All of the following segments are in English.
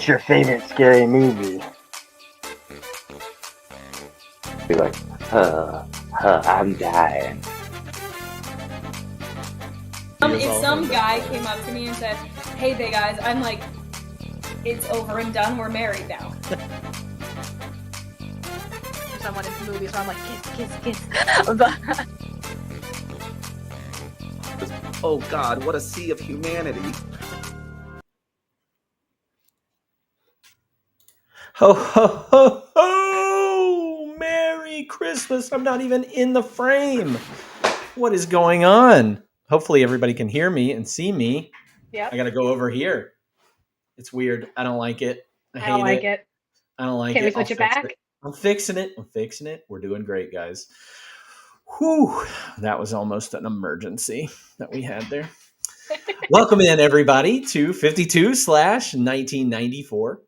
What's your favorite scary movie? Be like, I'm dying. If some guy came up to me and said, "Hey, they guys," I'm like, "It's over and done. We're married now." Someone in the movie, so I'm like, kiss. But oh God, what a sea of humanity. Ho, ho, ho, ho! Merry Christmas! I'm not even in the frame. What is going on? Hopefully everybody can hear me and see me. Yep. I got to go over here. It's weird. I don't like it. I don't hate like it. I don't like Can it. we switch it back? I'm fixing it. We're doing great, guys. Whew. That was almost an emergency that we had there. Welcome in, everybody, to 52/1994,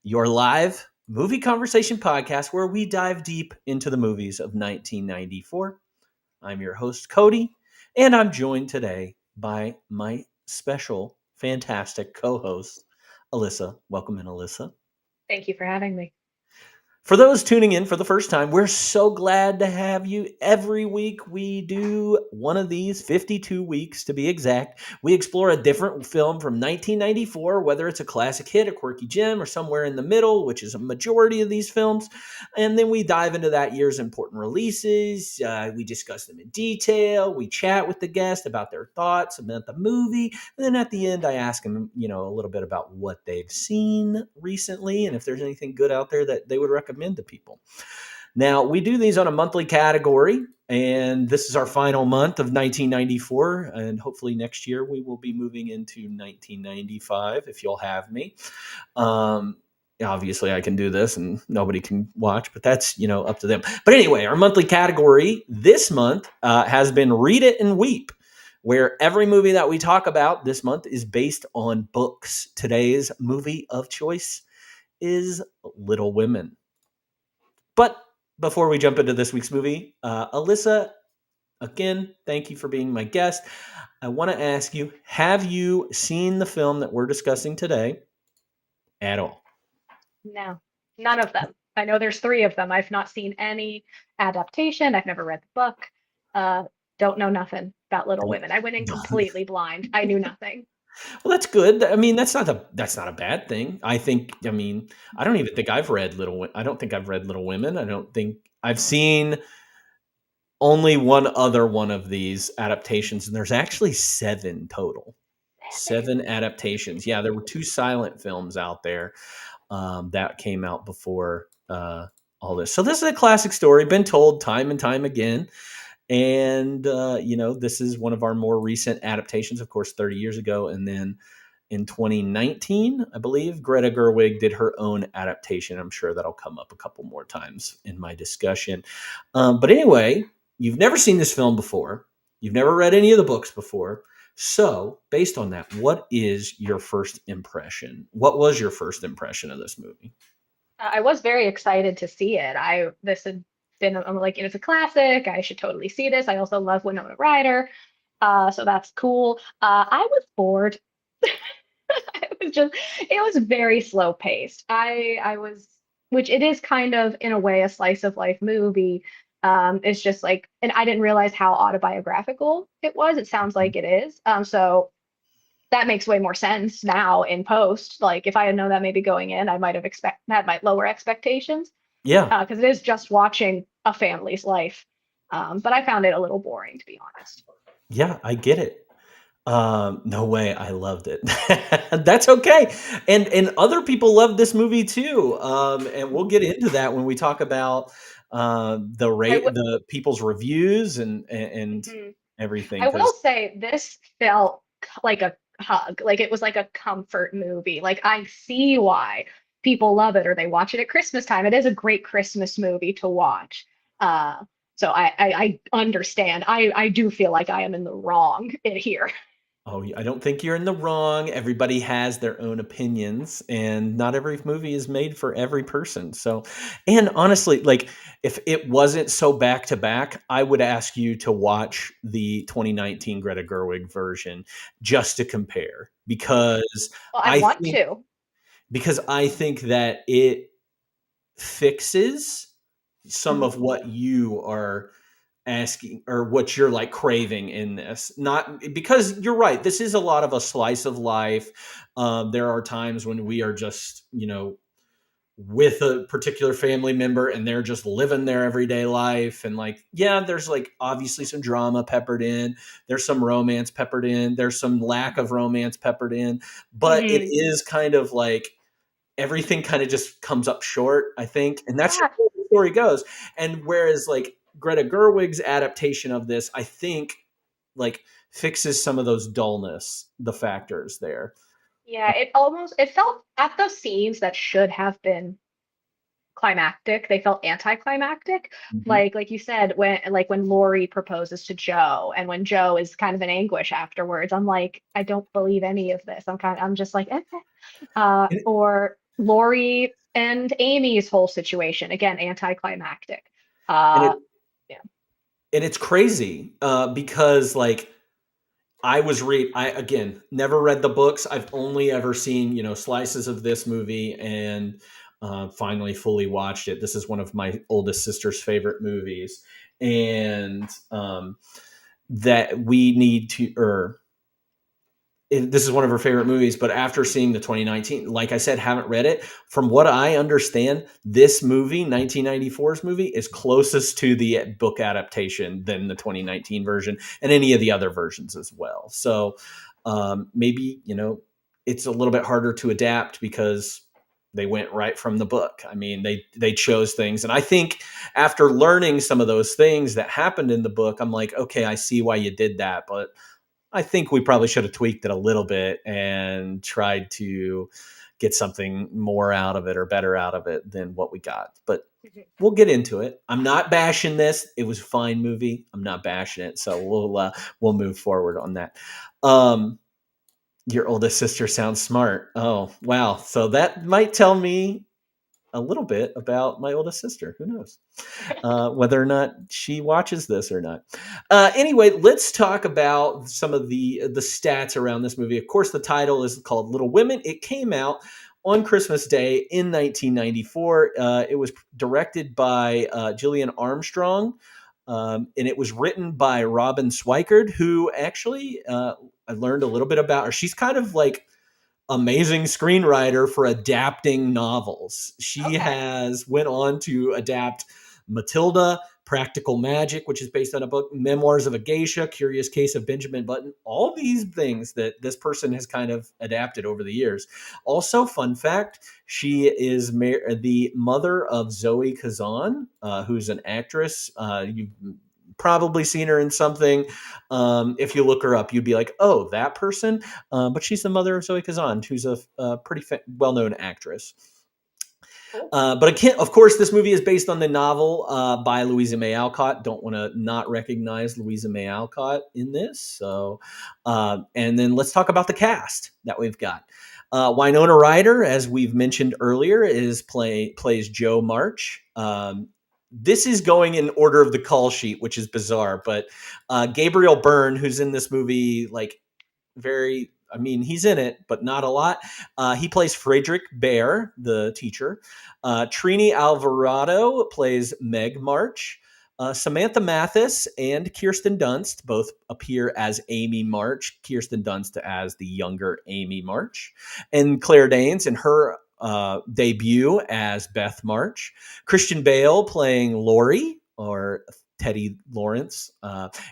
your live movie conversation podcast where we dive deep into the movies of 1994. I'm your host, Cody, and I'm joined today by my special, fantastic co-host, Alyssa. Welcome in, Alyssa. Thank you for having me. For those tuning in for the first time, we're so glad to have you. Every week we do one of these, 52 weeks to be exact. We explore a different film from 1994, whether it's a classic hit, a quirky gem, or somewhere in the middle, which is a majority of these films. And then we dive into that year's important releases. We discuss them in detail. We chat with the guest about their thoughts about the movie. And then at the end, I ask them, a little bit about what they've seen recently and if there's anything good out there that they would recommend to people. Now, we do these on a monthly category, and this is our final month of 1994, and hopefully next year we will be moving into 1995, if you'll have me. Obviously, I can do this and nobody can watch, but that's, up to them. But anyway, our monthly category this month has been Read It and Weep, where every movie that we talk about this month is based on books. Today's movie of choice is Little Women. But before we jump into this week's movie, Alyssa, again, thank you for being my guest. I want to ask you, have you seen the film that we're discussing today at all? No, none of them. I know there's 3 of them. I've not seen any adaptation. I've never read the book. Don't know nothing about Little Women. I went in completely blind. I knew nothing. Well, that's good. I mean, that's not a bad thing. I don't even think I've read I don't think I've read Little Women. I don't think I've seen only one other one of these adaptations, and there's actually 7 total. 7 adaptations. Yeah, there were 2 silent films out there that came out before all this. So this is a classic story, been told time and time again. And, this is one of our more recent adaptations, of course, 30 years ago. And then in 2019, I believe, Greta Gerwig did her own adaptation. I'm sure that'll come up a couple more times in my discussion. But anyway, you've never seen this film before. You've never read any of the books before. So based on that, what is your first impression? What was your first impression of this movie? I was very excited to see it. I'm like, it's a classic. I should totally see this. I also love Winona Ryder. So that's cool. I was bored. It was very slow paced. Which it is kind of in a way a slice of life movie. It's just like, and I didn't realize how autobiographical it was. It sounds like it is. So that makes way more sense now in post. Like if I had known that maybe going in, I might have had my lower expectations. Yeah. Because it is just watching a family's life. But I found it a little boring, to be honest. Yeah, I get it. No way. I loved it. That's okay. And other people loved this movie too. And we'll get into that when we talk about the people's reviews and everything. I will say this felt like a hug. Like it was like a comfort movie. Like I see why people love it or they watch it at Christmas time. It is a great Christmas movie to watch. So I understand. I do feel like I am in the wrong here. Oh, I don't think you're in the wrong. Everybody has their own opinions, and not every movie is made for every person. So, and honestly, like if it wasn't so back to back, I would ask you to watch the 2019 Greta Gerwig version just to compare, because Well, I want to. because I think that it fixes some of what you are asking or what you're like craving in this. Not because you're right. This is a lot of a slice of life. There are times when we are just, with a particular family member and they're just living their everyday life. And like, yeah, there's like obviously some drama peppered in. There's some romance peppered in. There's some lack of romance peppered in. But it is kind of like everything kind of just comes up short, I think. And that's just where the story goes. And whereas like Greta Gerwig's adaptation of this, I think like fixes some of those dullness, the factors there. Yeah, it felt at those scenes that should have been climactic, they felt anticlimactic. Like you said, when Lori proposes to Joe and when Joe is kind of in anguish afterwards, I'm like, I don't believe any of this. I'm just like, or Lori and Amy's whole situation, again, anticlimactic. And Yeah. And it's crazy because like I again never read the books. I've only ever seen slices of this movie and finally fully watched it. This is one of my oldest sister's favorite movies, and that we need to this is one of her favorite movies, but after seeing the 2019, like I said, haven't read it. From what I understand, this movie, 1994's movie, is closest to the book adaptation than the 2019 version and any of the other versions as well. So maybe, it's a little bit harder to adapt because they went right from the book. I mean, they chose things. And I think after learning some of those things that happened in the book, I'm like, okay, I see why you did that. But I think we probably should have tweaked it a little bit and tried to get something more out of it or better out of it than what we got. But we'll get into it. I'm not bashing this. It was a fine movie. I'm not bashing it. So we'll move forward on that. Your oldest sister sounds smart. Oh, wow. So that might tell me a little bit about my oldest sister. Who knows whether or not she watches this or not. Anyway, let's talk about some of the stats around this movie. Of course, the title is called Little Women. It came out on Christmas Day in 1994. It was directed by Gillian Armstrong, and it was written by Robin Swikard, who actually I learned a little bit about her. She's kind of like amazing screenwriter for adapting novels. She has went on to adapt Matilda, Practical Magic, which is based on a book, Memoirs of a Geisha, Curious Case of Benjamin Button, all these things that this person has kind of adapted over the years. Also, fun fact, she is the mother of Zoe Kazan, who's an actress. You've probably seen her in something. If you look her up, you'd be like, oh, that person. But she's the mother of Zoe Kazan, who's a pretty well-known actress. But again, of course, this movie is based on the novel by Louisa May Alcott. Don't want to not recognize Louisa May Alcott in this. So, and then let's talk about the cast that we've got. Winona Ryder, as we've mentioned earlier, plays Jo March. This is going in order of the call sheet, which is bizarre. But Gabriel Byrne, who's in this movie, he's in it, but not a lot. He plays Frederick Bear, the teacher. Trini Alvarado plays Meg March. Samantha Mathis and Kirsten Dunst both appear as Amy March. Kirsten Dunst as the younger Amy March. And Claire Danes in her debut as Beth March. Christian Bale playing Lori, or Teddy Lawrence.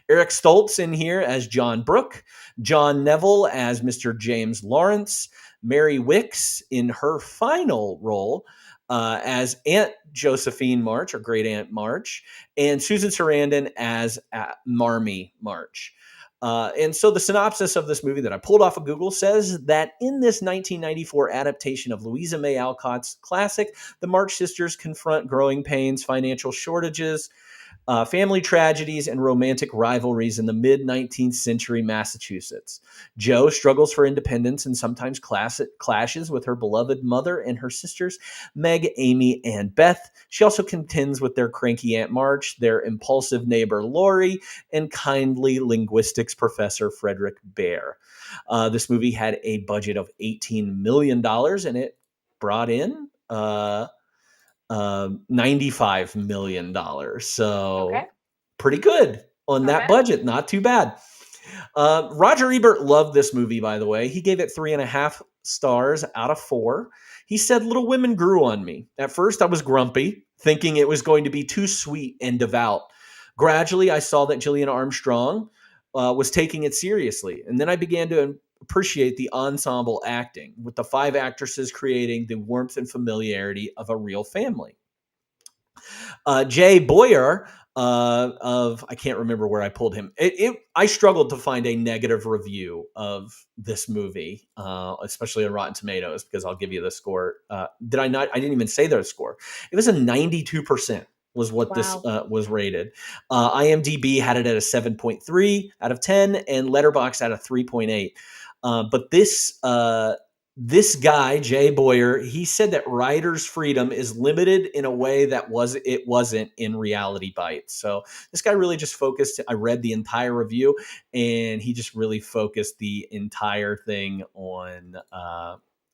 Eric Stoltz in here as John Brooke. John Neville as Mr. James Lawrence. Mary Wicks in her final role as Aunt Josephine March, or Great Aunt March. And Susan Sarandon as Marmee March. And so the synopsis of this movie that I pulled off of Google says that in this 1994 adaptation of Louisa May Alcott's classic, the March sisters confront growing pains, financial shortages, family tragedies, and romantic rivalries in the mid-19th century Massachusetts. Jo struggles for independence and sometimes clashes with her beloved mother and her sisters, Meg, Amy, and Beth. She also contends with their cranky Aunt March, their impulsive neighbor Lori, and kindly linguistics professor Frederick Bear. This movie had a budget of $18 million, and it brought in $95 million. So Okay. pretty good on that Okay. budget. Not too bad. Roger Ebert loved this movie, by the way. He gave it 3.5 stars out of 4. He said, Little Women grew on me. At first, I was grumpy, thinking it was going to be too sweet and devout. Gradually, I saw that Gillian Armstrong was taking it seriously. And then I began to appreciate the ensemble acting, with the 5 actresses creating the warmth and familiarity of a real family. Jay Boyer I can't remember where I pulled him. I struggled to find a negative review of this movie, especially on Rotten Tomatoes, because I'll give you the score. Did I not? I didn't even say the score. It was a 92% was what this was rated. IMDb had it at a 7.3 out of 10 and Letterboxd at a 3.8. But this guy, Jay Boyer, he said that writer's freedom is limited in a way that it wasn't in Reality Bites. So this guy really just focused. I read the entire review, and he just really focused the entire thing on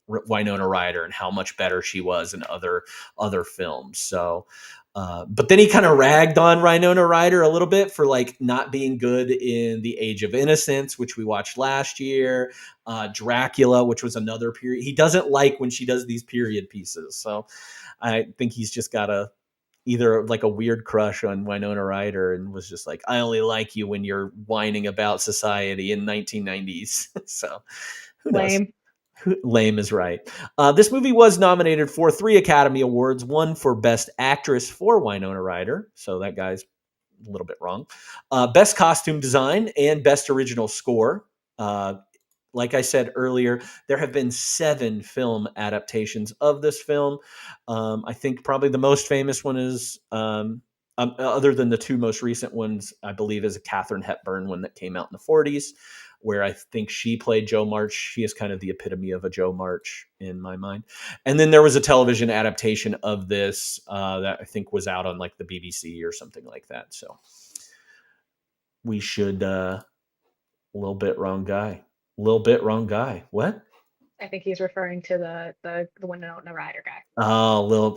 Winona Ryder and how much better she was in other films. So. But then he kind of ragged on Winona Ryder a little bit for like not being good in The Age of Innocence, which we watched last year, Dracula, which was another period. He doesn't like when she does these period pieces. So I think he's just got either like a weird crush on Winona Ryder and was just like, I only like you when you're whining about society in 1990s. So who knows? Lame. Lame is right. This movie was nominated for 3 Academy Awards, 1 for Best Actress for Winona Ryder. So that guy's a little bit wrong. Best Costume Design and Best Original Score. Like I said earlier, there have been 7 film adaptations of this film. I think probably the most famous one is, other than the 2 most recent ones, I believe is a Katharine Hepburn one that came out in the 40s. Where I think she played Jo March. She is kind of the epitome of a Jo March in my mind. And then there was a television adaptation of this that I think was out on like the BBC or something like that. So we should, little bit wrong guy. What? I think he's referring to the Winona Ryder guy. Oh, a little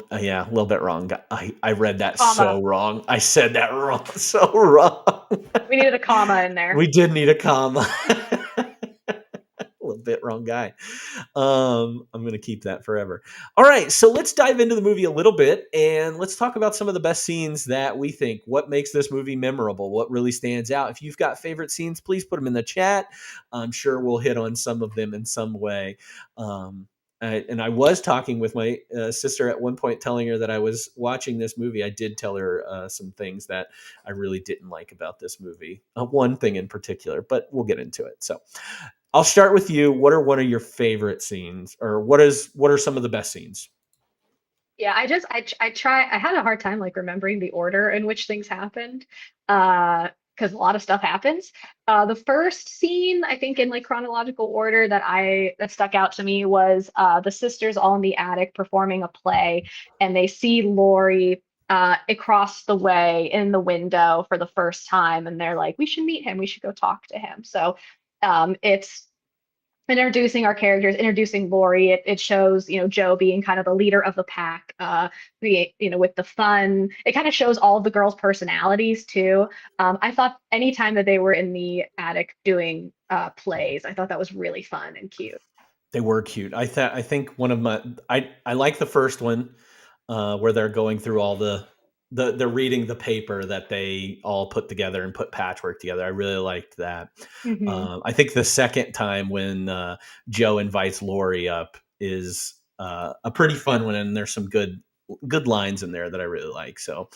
bit wrong. I read that so wrong. I said that wrong, so wrong. We needed a comma in there. We did need a comma. A little bit wrong guy. I'm going to keep that forever. All right, so let's dive into the movie a little bit, and let's talk about some of the best scenes that we think. What makes this movie memorable? What really stands out? If you've got favorite scenes, please put them in the chat. I'm sure we'll hit on some of them in some way. And I was talking with my sister at one point, telling her that I was watching this movie. I did tell her some things that I really didn't like about this movie. One thing in particular, but we'll get into it. So I'll start with you. What are one of your favorite scenes, or what are some of the best scenes? Yeah, I had a hard time like remembering the order in which things happened. Because a lot of stuff happens. The first scene, I think in like chronological order that stuck out to me was the sisters all in the attic performing a play, and they see Laurie across the way in the window for the first time, and they're like, we should meet him, we should go talk to him. So it's introducing our characters, introducing Laurie. It shows, Jo being kind of the leader of the pack, with the fun. It kind of shows all of the girls' personalities too. I thought anytime that they were in the attic doing plays, I thought that was really fun and cute. They were cute. I think one of I like the first one where they're going through all they're reading the paper that they all put together and put patchwork together. I really liked that. Mm-hmm. I think the second time when Jo invites Laurie up is a pretty fun one, and there's some good lines in there that I really like. So,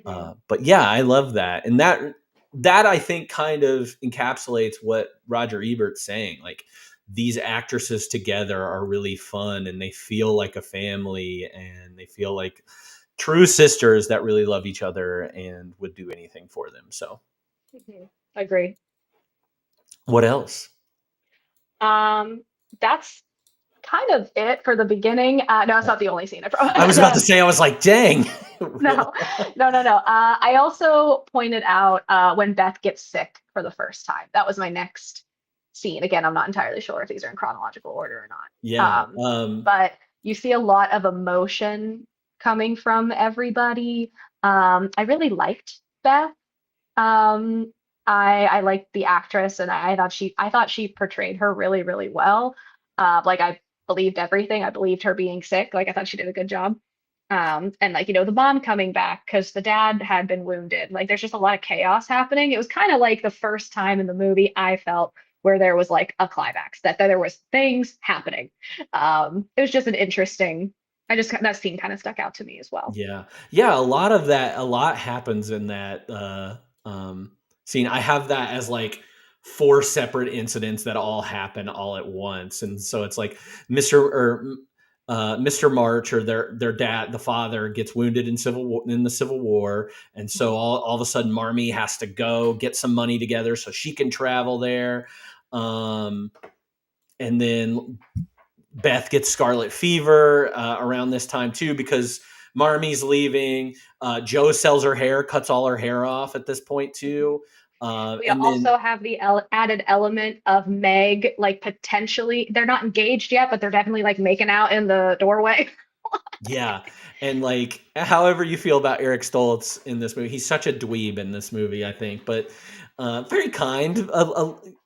but yeah, I love that, and that I think kind of encapsulates what Roger Ebert's saying. Like, these actresses together are really fun, and they feel like a family, and they feel like true sisters that really love each other and would do anything for them. So, Agree. What else? That's kind of it for the beginning. No, it's not the only scene. I was about to say, I was like, dang. No. I also pointed out when Beth gets sick for the first time. That was my next scene. Again, I'm not entirely sure if these are in chronological order or not. Yeah. But You see a lot of emotion coming from everybody. I really liked Beth. Um, I liked the actress, and I thought she portrayed her really, really well. Like I believed everything. I believed her being sick. Like I thought she did a good job. And like, the mom coming back because the dad had been wounded. Like there's just a lot of chaos happening. It was kind of like the first time in the movie I felt where there was like a climax, that there was things happening. It was just an interesting, that scene kind of stuck out to me as well. Yeah. Yeah, a lot happens in that scene. I have that as like four separate incidents that all happen all at once. And so it's like Mr. March, or their dad, the father, gets wounded in the Civil War, and so all of a sudden Marmee has to go get some money together so she can travel there. And then Beth gets scarlet fever around this time too, because Marmee's leaving. Jo sells her hair, cuts all her hair off at this point too. We also have the added element of Meg, like potentially, they're not engaged yet, but they're definitely like making out in the doorway. Yeah. And like, however you feel about Eric Stoltz in this movie, he's such a dweeb in this movie, I think, but very kind,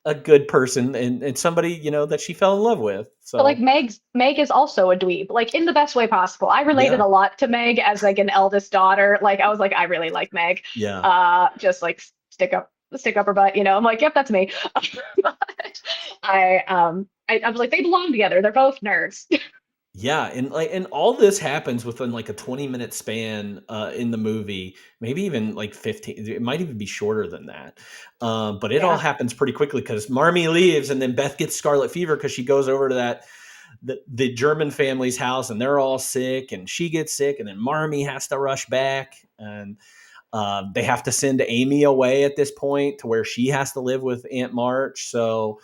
a good person, and somebody, that she fell in love with. So But like Meg is also a dweeb, like in the best way possible. I related Yeah. a lot to Meg as like an eldest daughter. Like I was like, I really like Meg. yeah. Just like stick up her butt, I'm like, yep, that's me. But I was like, they belong together. They're both nerds. Yeah, and all this happens within like a 20-minute span in the movie, maybe even like 15. It might even be shorter than that. But it all Yeah. happens pretty quickly because Marmee leaves, and then Beth gets scarlet fever because she goes over to the German family's house, and they're all sick, and she gets sick, and then Marmee has to rush back, and they have to send Amy away at this point to where she has to live with Aunt March. So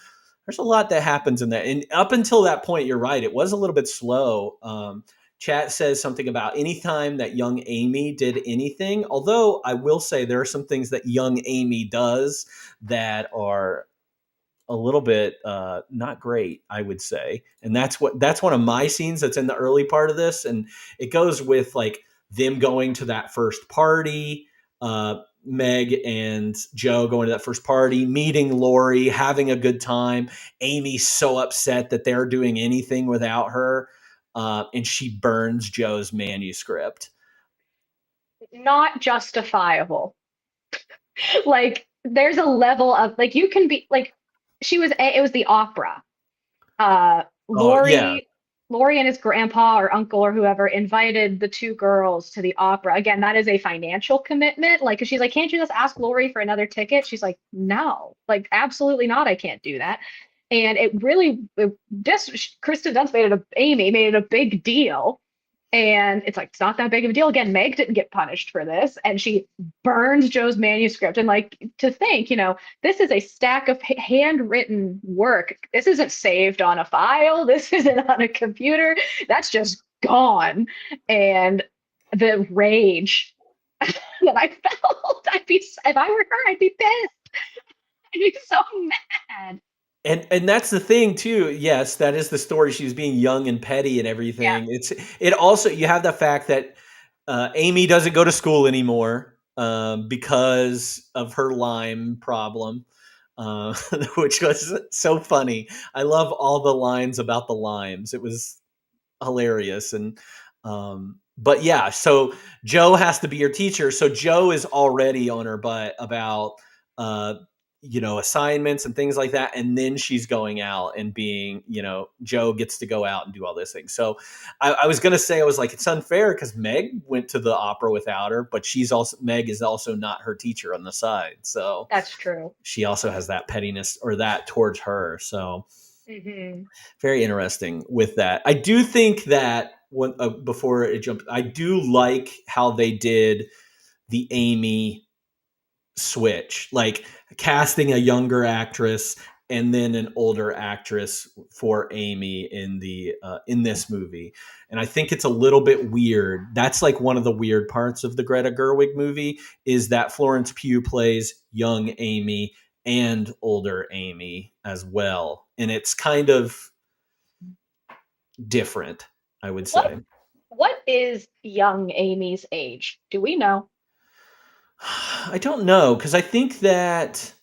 there's a lot that happens in that. And up until that point, you're right, it was a little bit slow. Chat says something about anytime that young Amy did anything, although I will say there are some things that young Amy does that are a little bit not great, I would say. And that's one of my scenes that's in the early part of this. And it goes with like them going to that first party, Meg and Jo going to that first party, meeting Lori, having a good time. Amy's so upset that they're doing anything without her. And she burns Jo's manuscript. Not justifiable. Like there's a level of like, you can be like, it was the opera. Lori, yeah. Lori and his grandpa or uncle or whoever invited the two girls to the opera. Again, that is a financial commitment. Like, 'cause she's like, can't you just ask Lori for another ticket? She's like, no, like, absolutely not. I can't do that. And Kristen Dunst Amy made it a big deal. And it's like, it's not that big of a deal. Again, Meg didn't get punished for this. And she burns Jo's manuscript. And like, to think, this is a stack of handwritten work. This isn't saved on a file. This isn't on a computer. That's just gone. And the rage that I felt, if I were her, I'd be pissed. I'd be so mad. And that's the thing too. Yes, that is the story. She was being young and petty and everything. Yeah. It also, you have the fact that Amy doesn't go to school anymore because of her Lyme problem, which was so funny. I love all the lines about the Lymes. It was hilarious. And but yeah, so Jo has to be your teacher. So Jo is already on her butt about assignments and things like that. And then she's going out and being, Jo gets to go out and do all those things. So I was going to say, I was like, it's unfair because Meg went to the opera without her, but Meg is also not her teacher on the side. So that's true. She also has that pettiness or that towards her. So very interesting with that. I do think that before it jumped, I do like how they did the Amy switch, like casting a younger actress and then an older actress for Amy in this movie. And I think it's a little bit weird. That's like one of the weird parts of the Greta Gerwig movie, is that Florence Pugh plays young Amy and older Amy as well. And it's kind of different. I would say. What is young Amy's age? Do we know? I don't know, because I think that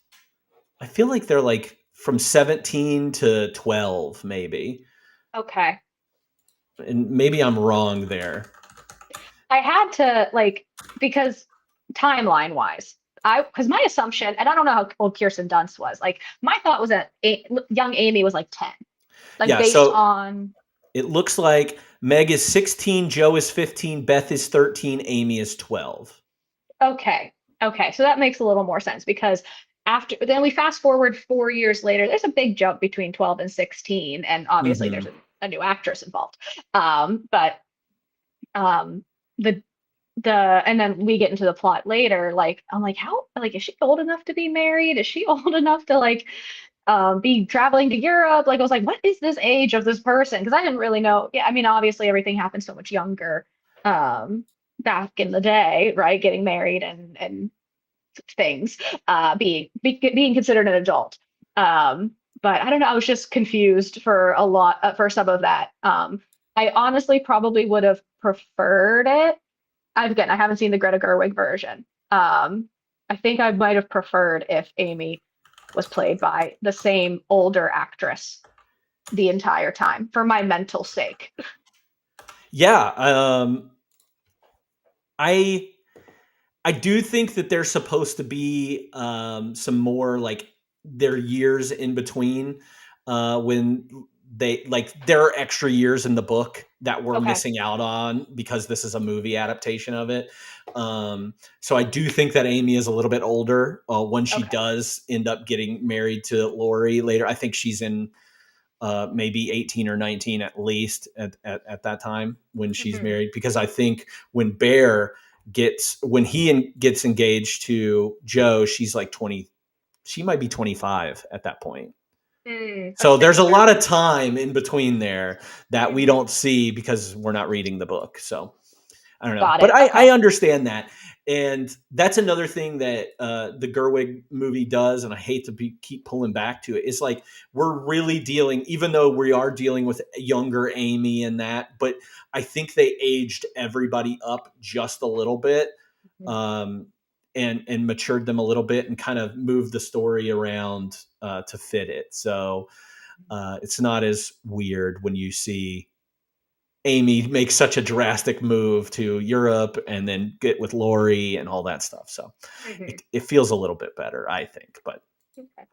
I feel like they're like from 17 to 12, maybe. Okay. And maybe I'm wrong there. I had to like because timeline wise, because my assumption, and I don't know how old Kirsten Dunst was. Like my thought was that young Amy was like 10, like Yeah, based so on. it looks like Meg is 16, Joe is 15, Beth is 13, Amy is 12. Okay, okay, so that makes a little more sense because after then we fast forward 4 years later. There's a big jump between 12 and 16, and obviously there's Mhm. a new actress involved. But um, the and then we get into the plot later. Like I'm like, how like is she old enough to be married? Is she old enough to like be traveling to Europe? Like I was like, what is this age of this person? Because I didn't really know. Yeah, I mean, obviously everything happened so much younger um back in the day, right? Getting married and things, being considered an adult. But I don't know. I was just confused for a lot for some of that. I honestly probably would have preferred it. Again, I haven't seen the Greta Gerwig version. I think I might have preferred if Amy was played by the same older actress the entire time for my mental sake. Yeah, I do think that there's supposed to be some more like their years in between when they like there are extra years in the book that we're Okay. missing out on because this is a movie adaptation of it. So I do think that Amy is a little bit older when she Okay. does end up getting married to Laurie later. I think she's in maybe 18 or 19 at least at that time when she's Mhm. married, because I think when Bear when he gets engaged to Joe, she's like 20. She might be 25 at that point. So Okay. there's a lot of time in between there that we Mhm. don't see because we're not reading the book. So I don't know, Got but it. I Okay. understand that, and that's another thing that the Gerwig movie does, and I hate to keep pulling back to it. It's like we're really dealing, even though we are dealing with younger Amy and that, but I think they aged everybody up just a little bit, Mhm. and matured them a little bit, and kind of moved the story around to fit it. So it's not as weird when you see Amy makes such a drastic move to Europe and then get with Laurie and all that stuff. So Mhm. it feels a little bit better, I think. But Okay.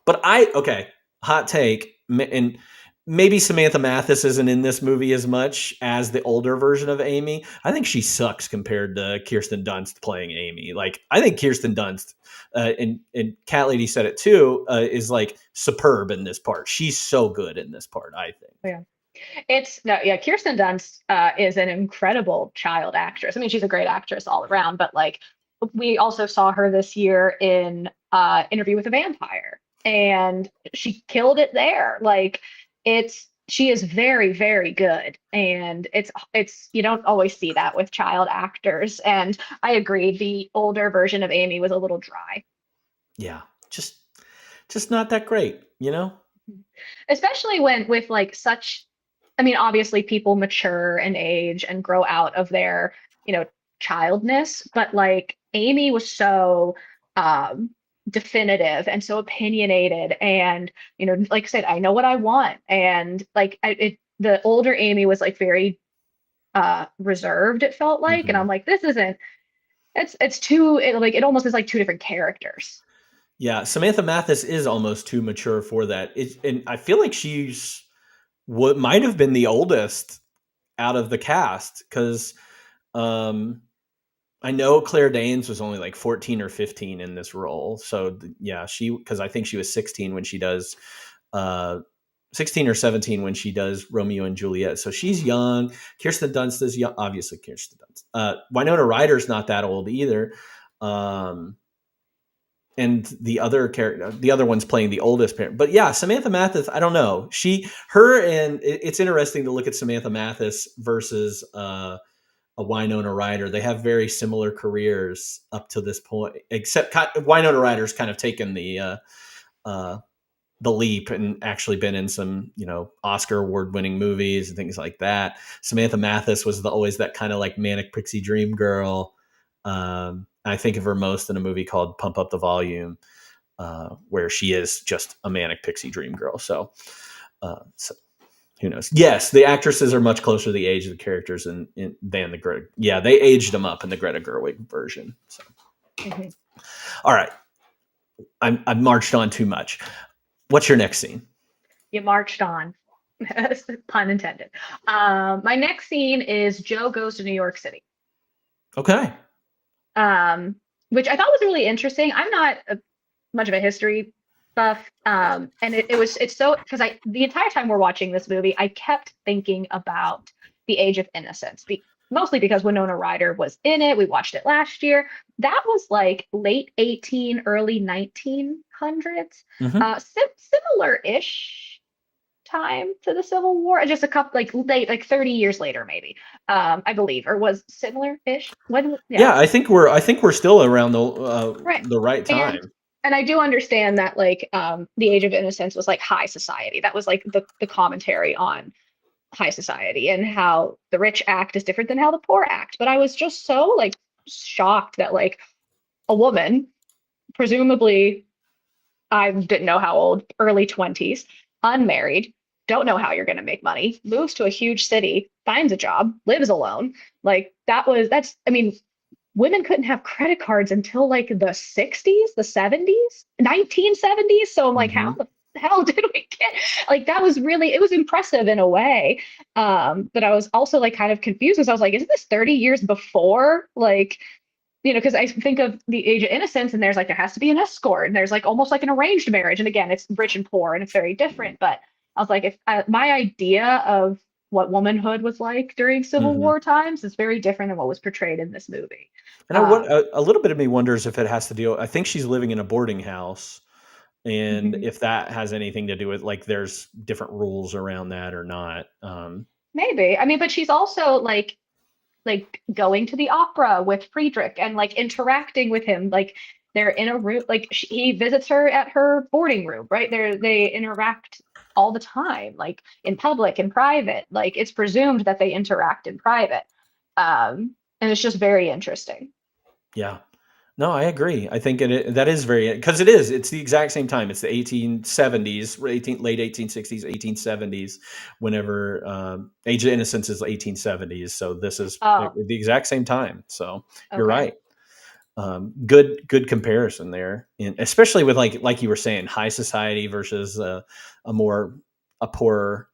but okay, hot take, and maybe Samantha Mathis isn't in this movie as much as the older version of Amy. I think she sucks compared to Kirsten Dunst playing Amy. Like I think Kirsten Dunst, and Cat Lady said it too, is like superb in this part. She's so good in this part, I think. Yeah. It's no, yeah. Kirsten Dunst is an incredible child actress. I mean, she's a great actress all around, but like we also saw her this year in Interview with a Vampire, and she killed it there. Like she is very, very good, and it's you don't always see that with child actors. And I agree, the older version of Amy was a little dry. Yeah, just not that great, you know? Especially when with like such, I mean, obviously people mature and age and grow out of their, you know, childness, but like Amy was so um definitive and so opinionated, and you know, like I said, I know what I want. And like the older Amy was like very reserved, it felt like. And I'm Mhm. like, this isn't, it's too like it almost is like two different characters. Yeah, Samantha Mathis is almost too mature for that. And I feel like she's what might have been the oldest out of the cast, because um, I know Claire Danes was only like 14 or 15 in this role. So yeah, because I think she was 16 when she does uh, 16 or 17 when she does Romeo and Juliet. So she's young. Kirsten Dunst is young. Obviously, Kirsten Dunst. Winona Ryder's not that old either. And the other one's playing the oldest parent. But yeah, Samantha Mathis, I don't know. And it's interesting to look at Samantha Mathis versus a Winona Ryder. They have very similar careers up to this point, except Winona Ryder's kind of taken the the leap and actually been in some, Oscar award winning movies and things like that. Samantha Mathis was always that kind of like manic pixie dream girl. I think of her most in a movie called Pump Up the Volume, where she is just a manic pixie dream girl. So who knows? Yes, the actresses are much closer to the age of the characters than the Greta. Yeah, they aged them up in the Greta Gerwig version. So, all right, I've marched on too much. What's your next scene? You marched on, pun intended. My next scene is Joe goes to New York City. Okay. Which I thought was really interesting. I'm not much of a history buff, and it's so because the entire time we're watching this movie, I kept thinking about The Age of Innocence, mostly because Winona Ryder was in it. We watched it last year. That was like late 18, early 1900s, similar-ish time to the Civil War, just a couple like 30 years later, maybe, I believe, or was similar-ish. I think we're still around the right time. And I do understand that The Age of Innocence was like high society. That was like the commentary on high society and how the rich act is different than how the poor act. But I was just so like shocked that like a woman, presumably, I didn't know how old, early 20s, unmarried, don't know how you're going to make money, moves to a huge city, finds a job, lives alone. Like women couldn't have credit cards until like the 60s, the 70s, 1970s. So I'm like, how the hell did we get, like, that was really, it was impressive in a way. But I was also like kind of confused because I was like, isn't this 30 years before? Like, because I think of The Age of Innocence and there's like, there has to be an escort and there's like almost like an arranged marriage. And again, it's rich and poor and it's very different. But I was like, if my idea of what womanhood was like during Civil War times is very different than what was portrayed in this movie. And a little bit of me wonders if it has to deal. I think she's living in a boarding house, and if that has anything to do with like there's different rules around that or not. Maybe. I mean, but she's also like going to the opera with Friedrich and like interacting with him. Like they're in a room. Like he visits her at her boarding room, right? They interact all the time, like in public and private. Like it's presumed that they interact in private, and it's just very interesting. Yeah, no, I agree. I think that is very, because it's the exact same time. It's the 1870s, late 1860s, 1870s. Whenever Age of Innocence is 1870s, so this is the exact same time. So you're right. Good comparison there, and especially with like you were saying, high society versus a poorer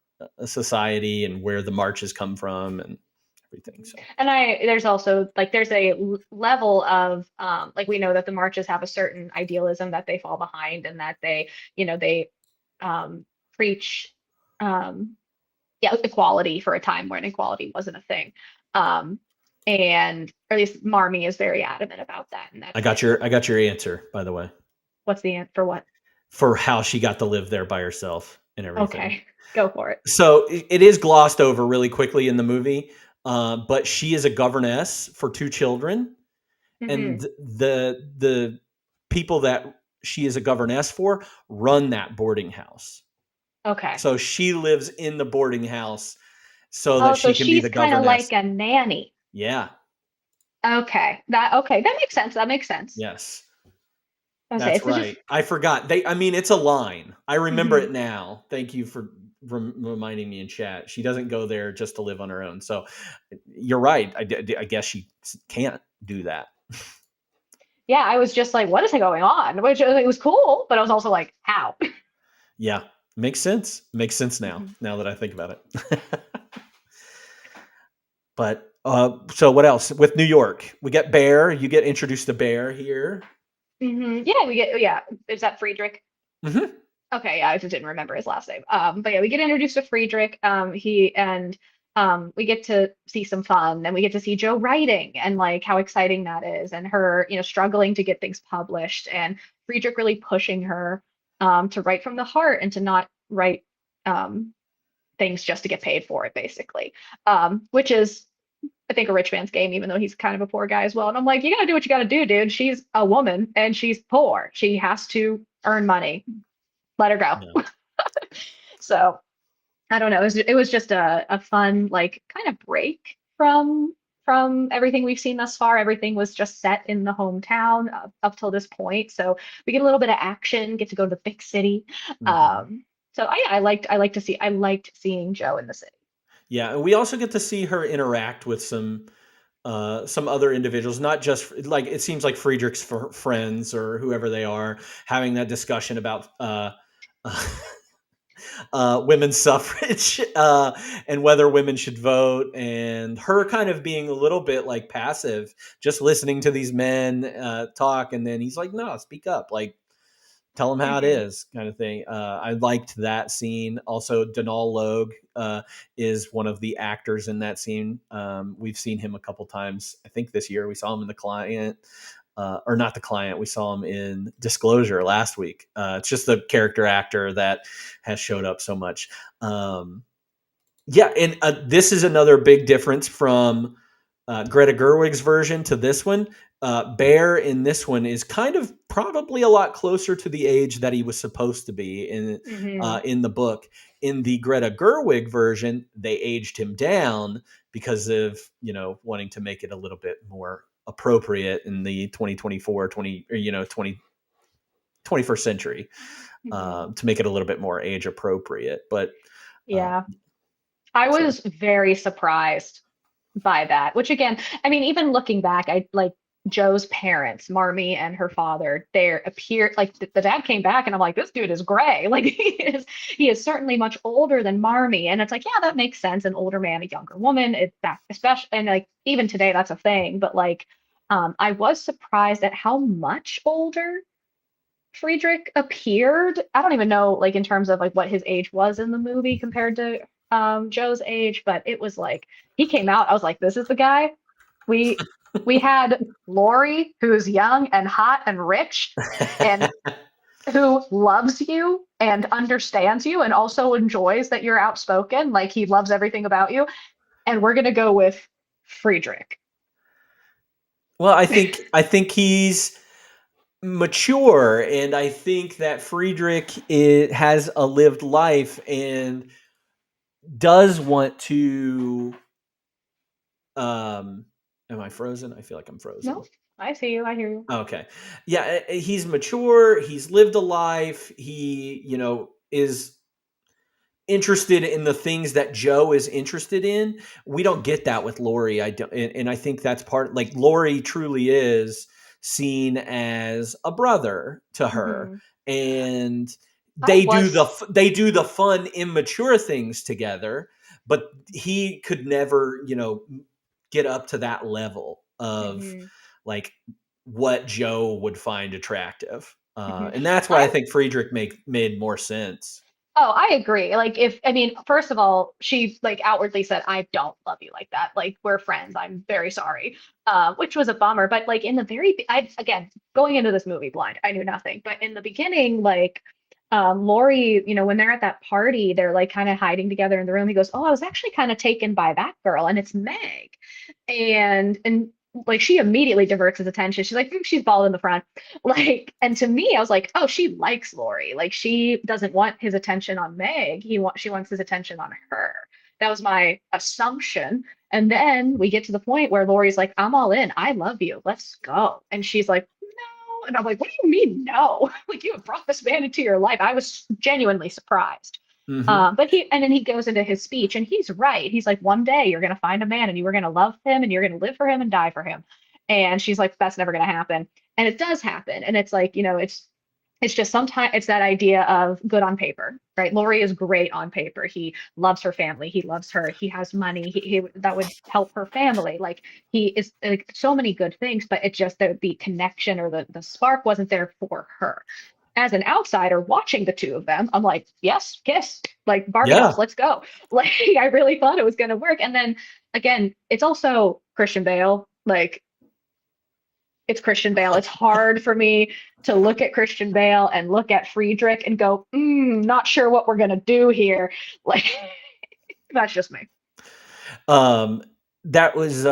society, and where the marches come from and everything. So, and there's also there's a level of we know that the marches have a certain idealism that they fall behind, and that they preach equality for a time when equality wasn't a thing. And or at least Marmee is very adamant about that. And I got your answer, by the way. What's the answer for what? For how she got to live there by herself and everything. Okay, go for it. So it is glossed over really quickly in the movie, but she is a governess for 2 children, and the people that she is a governess for run that boarding house. Okay. So she lives in the boarding house so that she can be the governess. She's kind of like a nanny. Yeah. Okay. That makes sense. Yes. Okay, that's right. I forgot. It's a line. I remember it now. Thank you for reminding me in chat. She doesn't go there just to live on her own. So you're right. I guess she can't do that. Yeah, I was just like, what is going on? Which it was cool, but I was also like, how? Yeah, makes sense. Makes sense now that I think about it. But so what else with New York? We get Bear. You get introduced to Bear here. Yeah, we get. Yeah, is that Friedrich? Okay, yeah, I just didn't remember his last name. But yeah, we get introduced to Friedrich. We get to see some fun, and we get to see Joe writing and like how exciting that is, and her, struggling to get things published, and Friedrich really pushing her to write from the heart and to not write things just to get paid for it, basically. Which is, I think, a rich man's game, even though he's kind of a poor guy as well. And I'm like, you gotta do what you gotta do, dude. She's a woman and she's poor. She has to earn money. let her go. No. So I don't know. It was just a fun like kind of break from everything we've seen thus far. Everything was just set in the hometown up till this point. So we get a little bit of action, get to go to the big city. Mhm. So I liked seeing Joe in the city. Yeah, and we also get to see her interact with some other individuals, not just like it seems like Friedrich's friends or whoever they are having that discussion about women's suffrage and whether women should vote, and her kind of being a little bit like passive, just listening to these men talk, and then he's like, "No, speak up, like tell them how it Mhm. is," kind of thing. I liked that scene. Also, Donal Logue is one of the actors in that scene. We've seen him a couple times. I think this year we saw him in The Client. Or not The Client. We saw him in Disclosure last week. It's just the character actor that has showed up so much. Yeah, and this is another big difference from Greta Gerwig's version to this one. Bear in this one is kind of probably a lot closer to the age that he was supposed to be Mhm. in the book. In the Greta Gerwig version, they aged him down because of wanting to make it a little bit more appropriate in the 2024 20 or 21st century, Mhm. to make it a little bit more age appropriate. But uh, Yeah. I so was very surprised by that, which again, I mean, even looking back, I like Joe's parents, Marmee and her father, they appeared like the dad came back and I'm like, this dude is gray. Like he is certainly much older than Marmee. And it's like, yeah, that makes sense. An older man, a younger woman, it's that especially and like even today that's a thing. But like I was surprised at how much older Friedrich appeared. I don't even know like in terms of like what his age was in the movie compared to Joe's age, but it was like he came out, I was like, this is the guy. We we had Lori, who's young and hot and rich and who loves you and understands you and also enjoys that you're outspoken. Like he loves everything about you. And we're gonna go with Friedrich. well, I think he's mature, and I think that Friedrich has a lived life and does want to. Am I frozen? I feel like I'm No, frozen. I see you, I hear you. Okay, yeah, he's mature. He's lived a life. He, is interested in the things that Joe is interested in. We don't get that with Lori. I don't, and I think that's part. Like Lori truly is seen as a brother to her, Mhm. and I was they do the fun, immature things together. But he could never, get up to that level of mhm, like what Joe would find attractive, mhm. and that's why I I think Friedrich made more sense. Oh, I agree. Like if I mean, first of all, she like outwardly said, I don't love you like that. Like we're friends. I'm very sorry. Which was a bummer. But like in the I again going into this movie blind, I knew nothing. But in the beginning, like Lori, when they're at that party, they're like kind of hiding together in the room. He goes, "Oh, I was actually kind of taken by that girl, and it's Meg." And like she immediately diverts his attention. She's like, she's bald in the front. Like, and to me, I was like, oh, she likes Lori. Like she doesn't want his attention on Meg. She wants his attention on her. That was my assumption. And then we get to the point where Lori's like, I'm all in. I love you. Let's go. And she's like, no. And I'm like, what do you mean no? Like you have brought this man into your life. I was genuinely surprised. Hmm. And then he goes into his speech and he's right. He's like, one day you're going to find a man and you are going to love him and you're going to live for him and die for him. And she's like, that's never going to happen. And it does happen. And it's like, it's just sometimes it's that idea of good on paper, right? Lori is great on paper. He loves her family. He loves her. He has money. He that would help her family. Like he is like so many good things, but it just the connection or the spark wasn't there for her. As an outsider watching the two of them, I'm like, yes, kiss, like Barbie Yeah. dolls, let's go. Like I really thought it was gonna work. And then again, it's also Christian Bale. Like it's Christian Bale. It's hard for me to look at Christian Bale and look at Friedrich and go, not sure what we're gonna do here. Like that's just me. Um, that was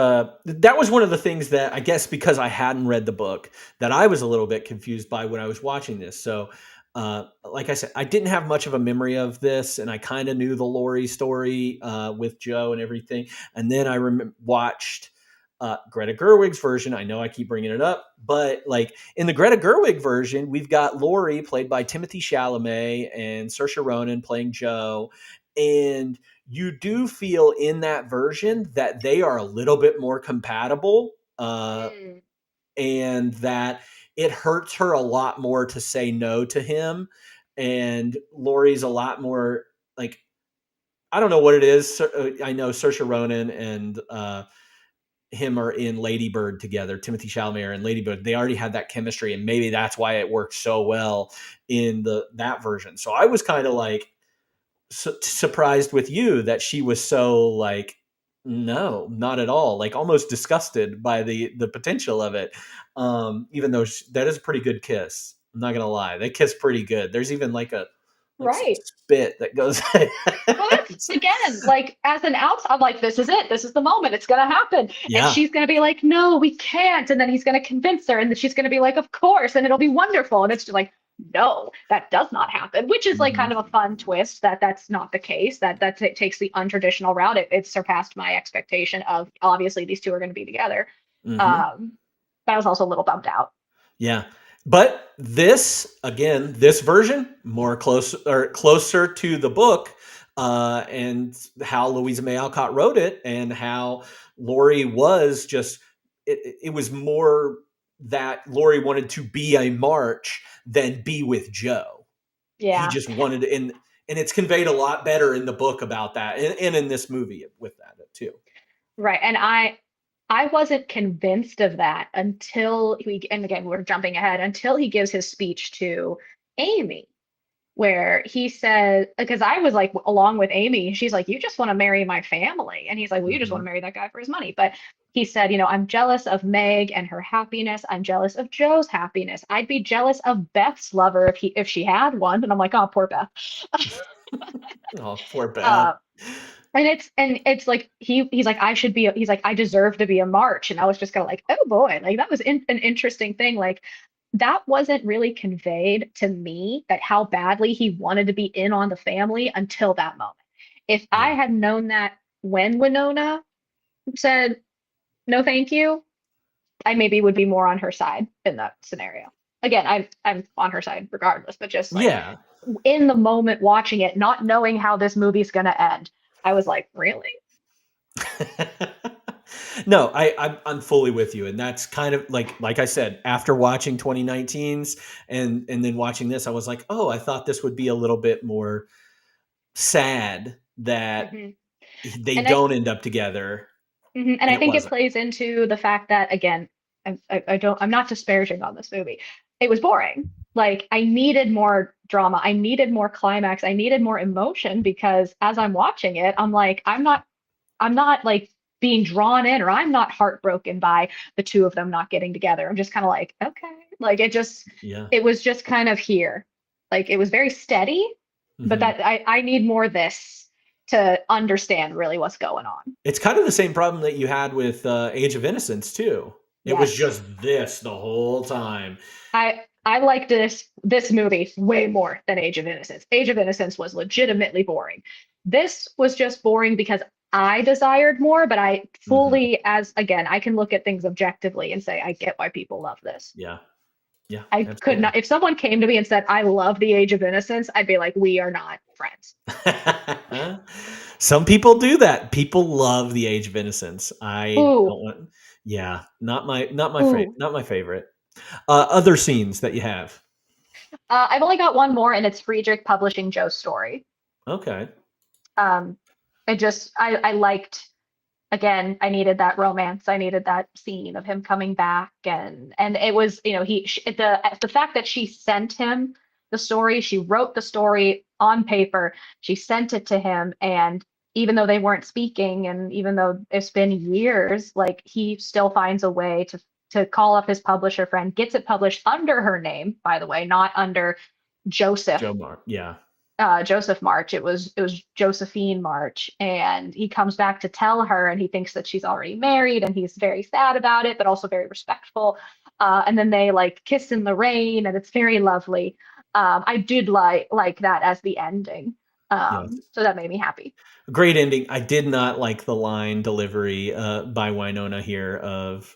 one of the things that I guess because I hadn't read the book that I was a little bit confused by when I was watching this. So like I said, I didn't have much of a memory of this, and I kind of knew the Lori story with Joe and everything. And then I watched Greta Gerwig's version. I know I keep bringing it up, but like in the Greta Gerwig version, we've got Lori played by Timothy Chalamet and Saoirse Ronan playing Joe, and you do feel in that version that they are a little bit more compatible, and that it hurts her a lot more to say no to him. And Lori's a lot more like, I don't know what it is. I know Saoirse Ronan and him are in Lady Bird together. Timothy Chalamet are in Lady Bird. They already had that chemistry, and maybe that's why it works so well in that version. So I was kind of like surprised with you that she was so like, no, not at all, like almost disgusted by the potential of it. Even though that is a pretty good kiss. I'm not gonna lie, they kiss pretty good. There's even like a Right. spit that goes. Well, that's again, like as an outside, I'm like, this is it. This is the moment. It's gonna happen. Yeah. And she's gonna be like, no, we can't. And then he's gonna convince her, and then she's gonna be like, of course, and it'll be wonderful. And it's just like, no, that does not happen. Which is like kind of a fun twist that that's not the case. That takes the untraditional route. It surpassed my expectation of obviously these two are going to be together. But I was also a little bummed out. Yeah. But this version closer to the book, and how Louisa May Alcott wrote it, and how Lori was just, it was more that Lori wanted to be a March than be with Joe. Yeah. He just wanted to, and it's conveyed a lot better in the book about that, and in this movie with that too. Right. And I wasn't convinced of that until and again, we're jumping ahead, until he gives his speech to Amy, where he said, because I was like, along with Amy, she's like, you just want to marry my family. And he's like, well, you just want to marry that guy for his money. But he said, I'm jealous of Meg and her happiness. I'm jealous of Joe's happiness. I'd be jealous of Beth's lover if she had one. And I'm like, oh, poor Beth. Oh, poor Beth. And it's like he's like, he's like, I deserve to be a March. And I was just kind of like, oh boy, like that was an interesting thing. Like that wasn't really conveyed to me, that how badly he wanted to be in on the family until that moment. If I had known that when Winona said no thank you, I maybe would be more on her side in that scenario. Again, I'm on her side regardless, but just like in the moment watching it, not knowing how this movie's gonna end, I was like, really? No, I'm fully with you. And that's kind of like I said, after watching 2019's and then watching this, I was like, oh, I thought this would be a little bit more sad that they don't end up together. And I think it plays into the fact that, again, I'm not disparaging on this movie. It was boring. Like I needed more drama. I needed more climax. I needed more emotion, because as I'm watching it, I'm like, I'm not like being drawn in, or I'm not heartbroken by the two of them not getting together. I'm just kind of like, okay, like it was just kind of here. Like it was very steady, but that I need more of this to understand really what's going on. It's kind of the same problem that you had with Age of Innocence too. It was just this the whole time. I liked this movie way more than Age of Innocence. Age of Innocence was legitimately boring. This was just boring because I desired more, but I fully, I can look at things objectively and say, I get why people love this. Yeah. I could not, if someone came to me and said, I love the Age of Innocence, I'd be like, we are not friends. Some people do that. People love the Age of Innocence. Not my favorite. Other scenes that you have? I've only got one more, and it's Friedrich publishing Joe's story. Okay. I liked, again, I needed that romance. I needed that scene of him coming back, and it was, the fact that she sent him the story, she wrote the story on paper, she sent it to him, and even though they weren't speaking, and even though it's been years, like he still finds a way to call up his publisher friend, gets it published under her name, by the way, not under Joseph. Joseph March. It was Josephine March, and he comes back to tell her, and he thinks that she's already married, and he's very sad about it, but also very respectful. And then they like kiss in the rain, and it's very lovely. I did like that as the ending. Yes. So that made me happy. Great ending. I did not like the line delivery by Winona here of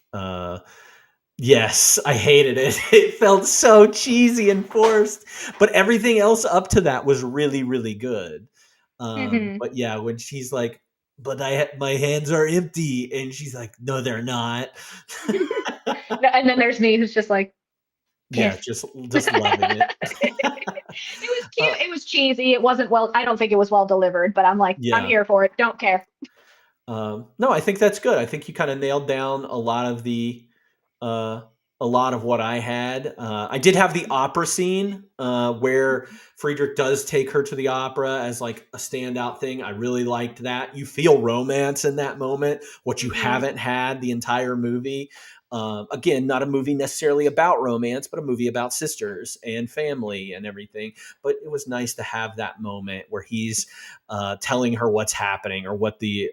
yes, I hated it. It felt so cheesy and forced, but everything else up to that was really, really good. Mhm. But yeah, when she's like, "But my hands are empty," and she's like, "No, they're not." And then there's me who's just like, Yeah, pissed. just loving it. It was Uh, cute. It was cheesy. It wasn't well. I don't think it was well delivered, but I'm like, I'm yeah. here for it. Don't care. No, I think that's good. I think you kind of nailed down uh, a lot of what I had. I did have the opera scene where Friedrich does take her to the opera as like a standout thing. I really liked that. You feel romance in that moment, what you Mhm. haven't had the entire movie. Again, not a movie necessarily about romance, but a movie about sisters and family and everything. But it was nice to have that moment where he's telling her what's happening or what the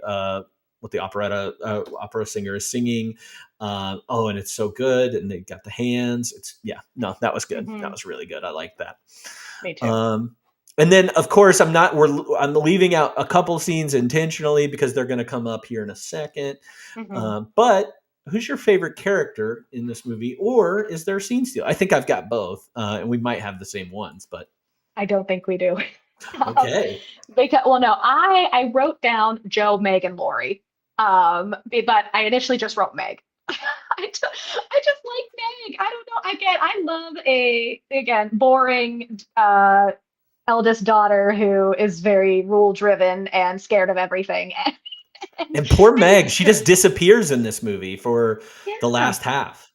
opera singer is singing. Oh, and it's so good, and they got the hands. It's yeah, no, that was good. That Mhm. was really good. I like that. Me too. And then of course I'm leaving out a couple scenes intentionally because they're going to come up here in a second. Mhm. But who's your favorite character in this movie, or is there a scene steal? I think I've got both, and we might have the same ones, but I don't think we do. um, okay. because well, no, I wrote down Joe, Meg, and Lori. But I initially just wrote Meg. I just like Meg. I don't know. Again, I love a again boring eldest daughter who is very rule driven and scared of everything. And And poor I Meg, like she just her. disappears in this movie for the Yeah. last half.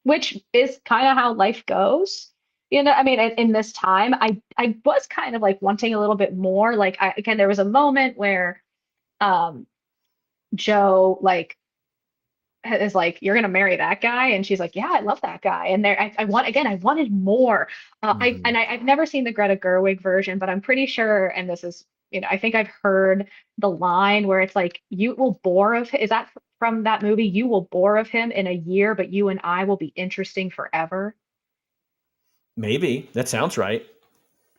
Which is kind of how life goes. I mean, in this time, I was kind of like wanting a little bit more. Like, again, there was a moment where um Joe like is like, "You're gonna marry that guy," and she's like, "Yeah, I love that guy." And I wanted more. Mhm. I've never seen the Greta Gerwig version, but I'm pretty sure, and this is, I think I've heard the line where it's like, "You will bore of," is that from that movie? "You will bore of him in a year, but you and I will be interesting forever." Maybe that sounds right.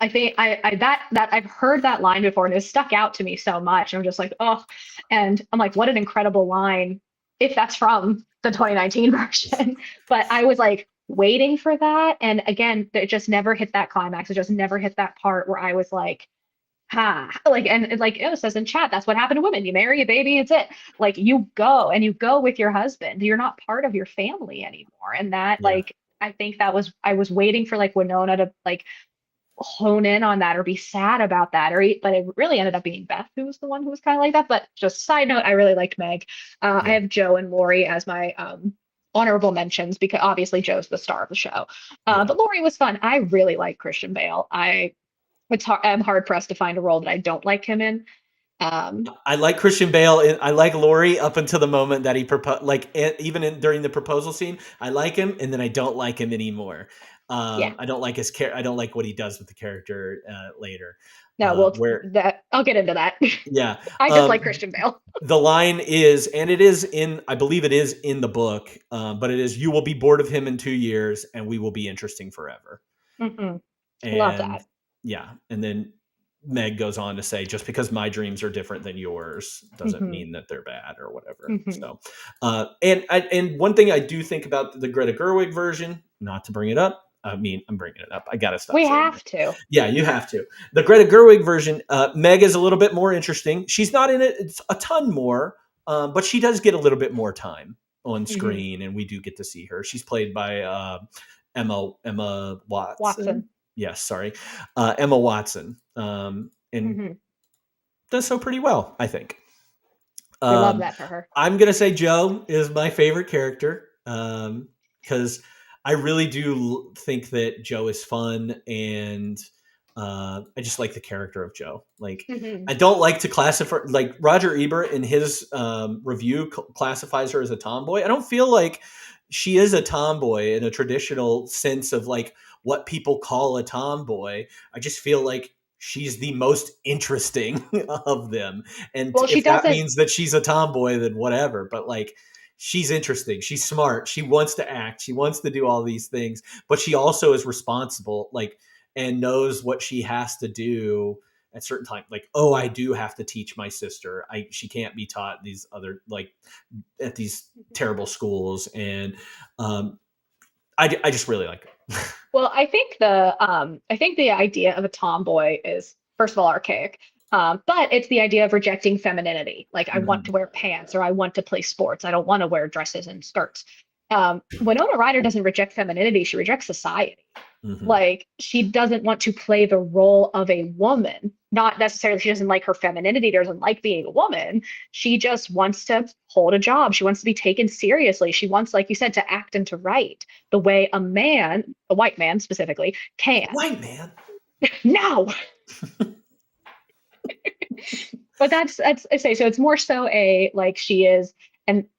I think that I've heard that line before and it's stuck out to me so much. I'm just like, oh, and I'm like, what an incredible line if that's from the 2019 version. But I was like waiting for that. And again, it just never hit that climax. It just never hit that part where I was like, ha, like, and like it says in chat, that's what happened to women. You marry a baby, it's it. Like you go and you go with your husband. You're not part of your family anymore. And that Yeah. like, I think I was waiting for like Winona to like hone in on that or be sad about that but it really ended up being Beth who was the one who was kind of like that. But just side note, I really liked Meg. I Yeah. have Joe and Lori as my honorable mentions because obviously Joe's the star of the show. Yeah. But Lori was fun. I really like Christian Bale. I'm hard pressed to find a role that I don't like him in. I like Christian Bale. I like Laurie up until the moment that he proposed. Like during the proposal scene, I like him, and then I don't like him anymore. Yeah, I don't like his I don't like what he does with the character later. no, well, Where that I'll get into that. yeah, I just like Christian Bale. the line is, and it is in, I believe it is in the book, but it is, "You will be bored of him in 2 years, and we will be interesting forever." Hmm. Love And that. yeah, and then Meg goes on to say, "Just because my dreams are different than yours doesn't Hmm. mean that they're bad or whatever." Hmm. So, and one thing I do think about the Greta Gerwig version, not to bring it up. I mean, I'm bringing it up. I gotta stop We saying that. have to. Yeah, you have to. The Greta Gerwig version, Meg is a little bit more interesting. She's not in it it's a ton more, but she does get a little bit more time on Hmm. screen, and we do get to see her. She's played by Emma Watson. Watson. Yes, sorry, Emma Watson, and Hmm. does so pretty well, I think. We love Um, that for her. I'm gonna say Joe is my favorite character because I really do think that Joe is fun, and I just like the character of Joe. Like, Hmm. I don't like to classify, like Roger Ebert in his review classifies her as a tomboy. I don't feel like she is a tomboy in a traditional sense of like what people call a tomboy. I just feel like she's the most interesting of them. And Well, she if that doesn't. means that she's a tomboy, then whatever. But like, she's interesting. She's smart. She wants to act. She wants to do all these things, but she also is responsible. Like, and knows what she has to do at certain time. Like, oh, I do have to teach my sister. She can't be taught these other, like, at these terrible schools. And I just really like it. Well, I think the idea of a tomboy is, first of all, archaic. But it's the idea of rejecting femininity. Like, I want to wear pants, or I want to play sports. I don't want to wear dresses and skirts. Winona Ryder doesn't reject femininity. She rejects society. Mhm. Like, she doesn't want to play the role of a woman. Not necessarily she doesn't like her femininity, doesn't like being a woman. She just wants to hold a job. She wants to be taken seriously. She wants, like you said, to act and to write the way a man, a white man specifically, can. White man. No. But that's I say, so it's more so a, like, she is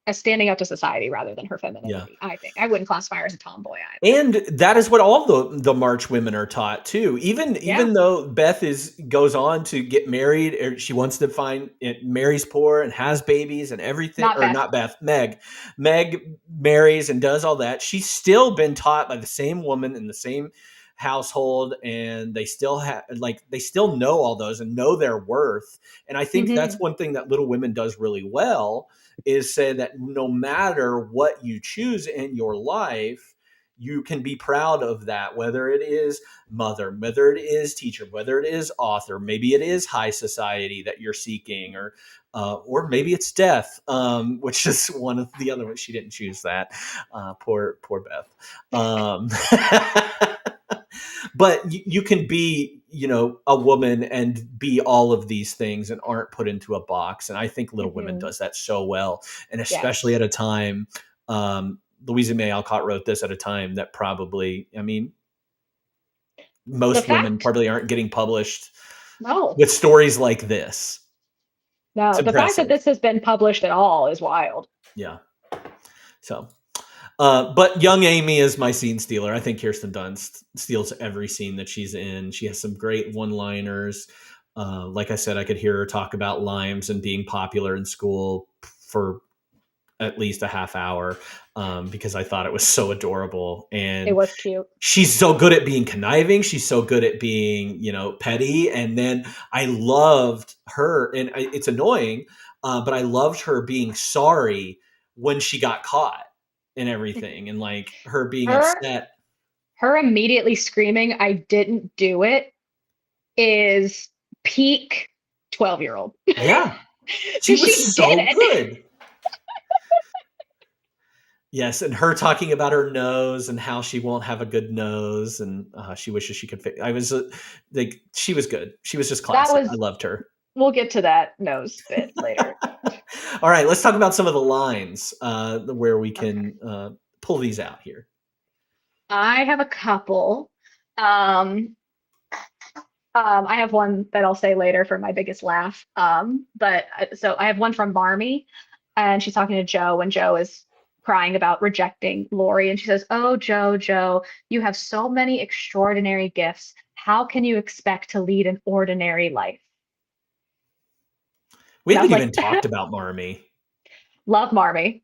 a standing up to society rather than her femininity. I think I wouldn't classify her as a tomboy either. And that is what all the March women are taught too. Even though Beth goes on to get married, or she wants to marries poor and has babies and everything. Meg marries and does all that. She's still been taught by the same woman in the same household, and they still know all those and know their worth. And I think that's one thing that Little Women does really well, is say that no matter what you choose in your life, you can be proud of that, whether it is mother, whether it is teacher, whether it is author, maybe it is high society that you're seeking, or maybe it's death, which is one of the other ones. She didn't choose that. Poor Beth. But you can be, a woman and be all of these things and aren't put into a box. And I think Little Women does that so well. And especially at a time, Louisa May Alcott wrote this at a time that probably, most women probably aren't getting published with stories like this. No, the fact that this has been published at all is wild. Yeah. So, but young Amy is my scene stealer. I think Kirsten Dunst steals every scene that she's in. She has some great one-liners. Like I said, I could hear her talk about limes and being popular in school for at least a half hour, because I thought it was so adorable. And it was cute. She's so good at being conniving. She's so good at being, petty. And then I loved her, and it's annoying, but I loved her being sorry when she got caught and everything, and like her being upset. Her immediately screaming, "I didn't do it," is peak 12-year-old. Yeah. She was so good. Yes, and her talking about her nose and how she won't have a good nose, and she wishes she could fix. I was she was good. She was just classic. I loved her. We'll get to that nose bit later. All right, let's talk about some of the lines where we can pull these out here. I have a couple. I have one that I'll say later for my biggest laugh. But so I have one from Marmee, and she's talking to Joe when Joe is crying about rejecting Laurie, and she says, "Oh, Joe, you have so many extraordinary gifts. How can you expect to lead an ordinary life?" We haven't even talked about Marmee. Love Marmee.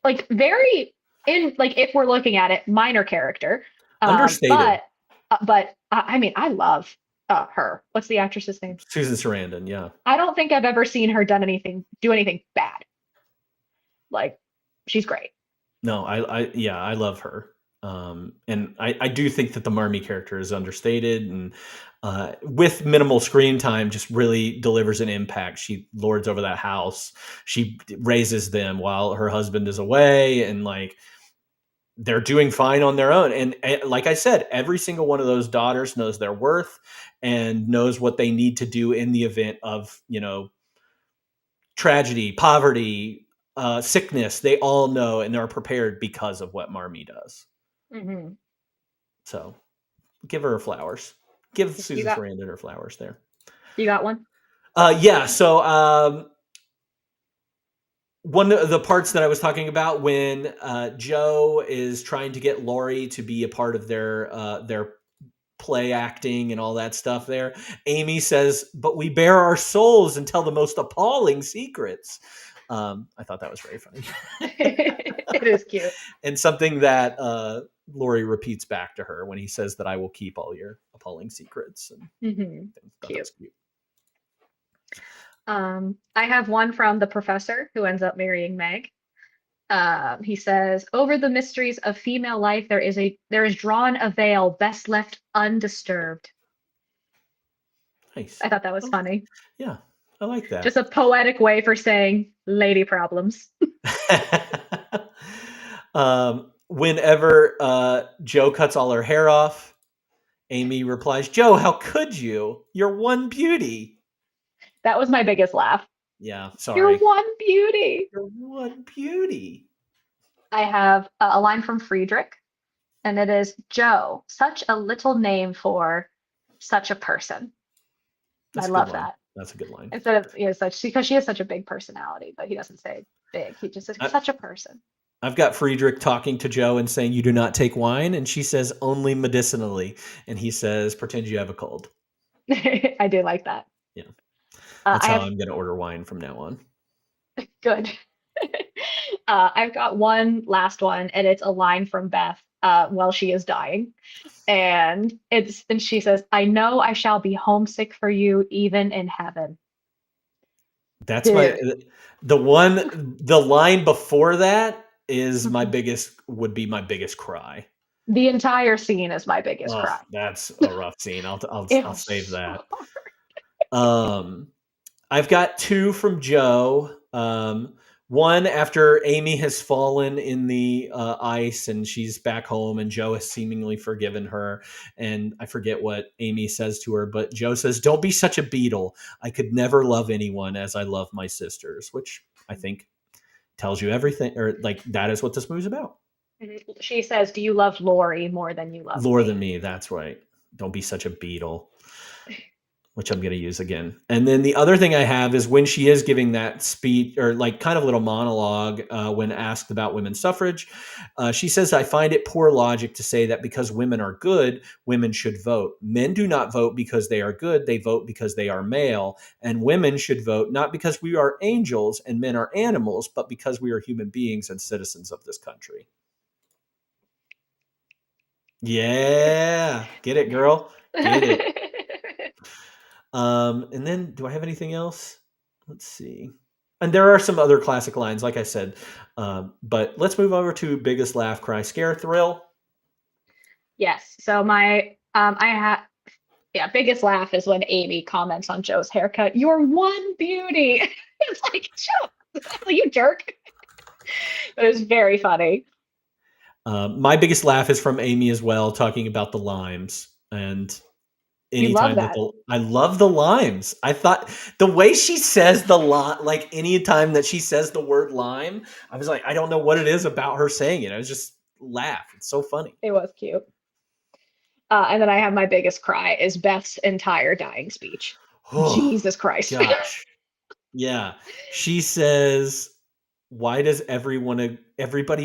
Like, if we're looking at it, minor character. Understated. But I love her. What's the actress's name? Susan Sarandon. Yeah. I don't think I've ever seen her do anything bad. Like, she's great. No, I love her. And I do think that the Marmee character is understated, and with minimal screen time, just really delivers an impact. She lords over that house. She raises them while her husband is away, and like they're doing fine on their own. And like I said, every single one of those daughters knows their worth and knows what they need to do in the event of, tragedy, poverty, sickness. They all know and are prepared because of what Marmee does. Mm-hmm. So give her flowers. Give Susan Sarandon her flowers there. You got one? Yeah. So one of the parts that I was talking about when Joe is trying to get Laurie to be a part of their play acting and all that stuff there, Amy says, "But we bare our souls and tell the most appalling secrets." I thought that was very funny. It is cute. And something that Laurie repeats back to her when he says that I will keep all your appalling secrets. And Mhm. I thought that was cute. I have one from the professor who ends up marrying Meg. He says, "Over the mysteries of female life, there is drawn a veil best left undisturbed." Nice. I thought that was funny. Yeah, I like that. Just a poetic way for saying lady problems. Whenever Joe cuts all her hair off, Amy replies, "Joe, how could you? You're one beauty." That was my biggest laugh. Yeah, sorry. You're one beauty. You're one beauty. I have a line from Friedrich, and it is, "Joe, such a little name for such a person." That's I a good love line. that. That's a good line. Instead of such, because she has such a big personality, but he doesn't say big. He just says such a person. I've got Friedrich talking to Joe and saying, "You do not take wine," and she says, "Only medicinally," and he says, "Pretend you have a cold." I do like that. Yeah, that's I how have I'm going to order wine from now on. good. I've got one last one, and it's a line from Beth while she is dying, and she says, "I know I shall be homesick for you even in heaven." That's the line before that is would be my biggest cry. The entire scene is my biggest Oh, cry. that's a rough scene. I'll It's save so that. hard. I've got two from Joe. One after Amy has fallen in the ice and she's back home and Joe has seemingly forgiven her. And I forget what Amy says to her, but Joe says, "Don't be such a beetle. I could never love anyone as I love my sisters," which I think tells you everything, or like that is what this movie's about. She says, "Do you love Laurie more than you love More me?" than me. That's right. Don't be such a beetle. Which I'm going to use again. And then the other thing I have is when she is giving that speech or like kind of little monologue when asked about women's suffrage, she says, "I find it poor logic to say that because women are good, women should vote. Men do not vote because they are good. They vote because they are male. And women should vote not because we are angels and men are animals, but because we are human beings and citizens of this country." Yeah. Get it, girl. Get it. And then do I have anything else? Let's see. And there are some other classic lines, like I said. But let's move over to biggest laugh, cry, scare, thrill. Yes. So my biggest laugh is when Amy comments on Joe's haircut. "You're one beauty." It's like, Joe, you jerk. It was very funny. My biggest laugh is from Amy as well, talking about the limes. And love that. I love the limes. I thought the way she says the like anytime that she says the word lime, I was like, I don't know what it is about her saying it. I was just laugh. It's so funny. It was cute. And then I have my biggest cry is Beth's entire dying speech. Oh, Jesus Christ. Gosh. Yeah. She says, "Why does everybody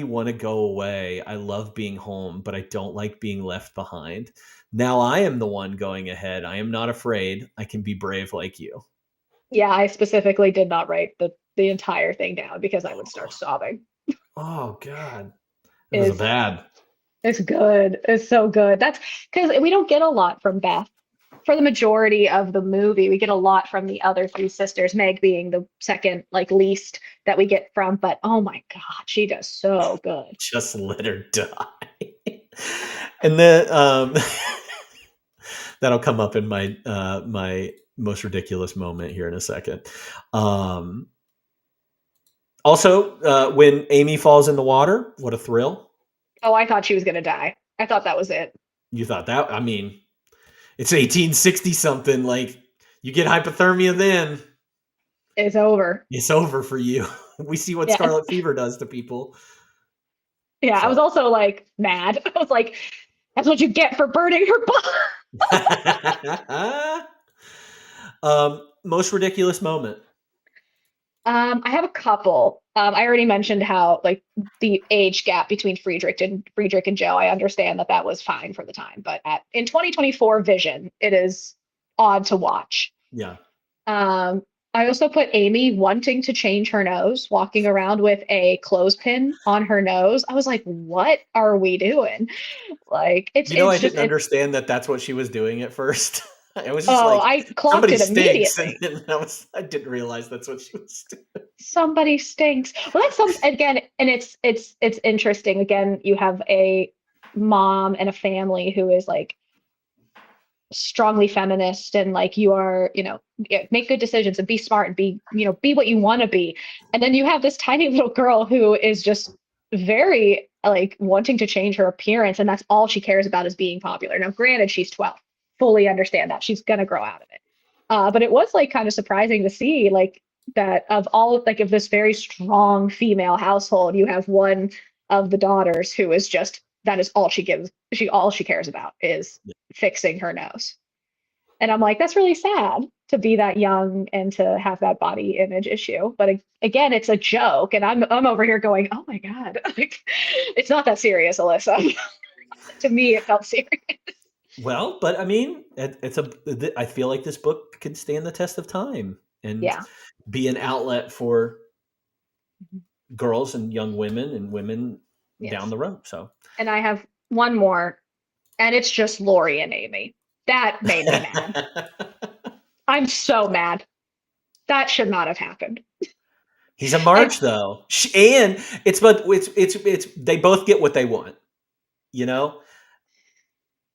want to go away? I love being home, but I don't like being left behind. Now I am the one going ahead. I am not afraid. I can be brave like you." Yeah, I specifically did not write the entire thing down because I would start sobbing. Oh God. It was bad. It's good. It's so good. That's because we don't get a lot from Beth. For the majority of the movie, we get a lot from the other three sisters, Meg being the second least that we get from, but oh my God, she does so good. Just let her die. And then that'll come up in my my most ridiculous moment here in a second. Also, when Amy falls in the water, what a thrill. Oh, I thought she was gonna die. I thought that was it. You thought that? I mean, it's 1860 something. Like, you get hypothermia then. It's over. It's over for you. We see what scarlet fever does to people. Yeah, so. I was also like mad. I was like, that's what you get for burning her book. Most ridiculous moment. I have a couple. I already mentioned how the age gap between Friedrich and Joe. I understand that was fine for the time, but in 2024 vision, it is odd to watch. Yeah. I I also put Amy wanting to change her nose, walking around with a clothespin on her nose. I was like, what are we doing? Like, I it's just didn't it's understand that that's what she was doing at first. I was just oh, like, I clocked somebody it stinks, and immediately. then I didn't realize that's what she was doing. Somebody stinks. Well, that's some again, and it's interesting. Again, you have a mom and a family who is like strongly feminist and like you are, make good decisions and be smart and be, be what you want to be. And then you have this tiny little girl who is just very like wanting to change her appearance and that's all she cares about is being popular. Now, granted, she's 12. Fully understand that. She's gonna grow out of it. But it was like kind of surprising to see like that of all like of this very strong female household, you have one of the daughters who is just that is all she gives all she cares about is fixing her nose. And I'm like, that's really sad to be that young and to have that body image issue. But again, it's a joke, and I'm over here going, oh my god, like it's not that serious, Alyssa. To me, it felt serious. Well, but I mean, I feel like this book could stand the test of time and Yeah. be an outlet for girls and young women and women down the road. So, and I have one more, and it's just Lori and Amy. That made me mad. I'm so mad. That should not have happened. He's a March, though, and it's they both get what they want,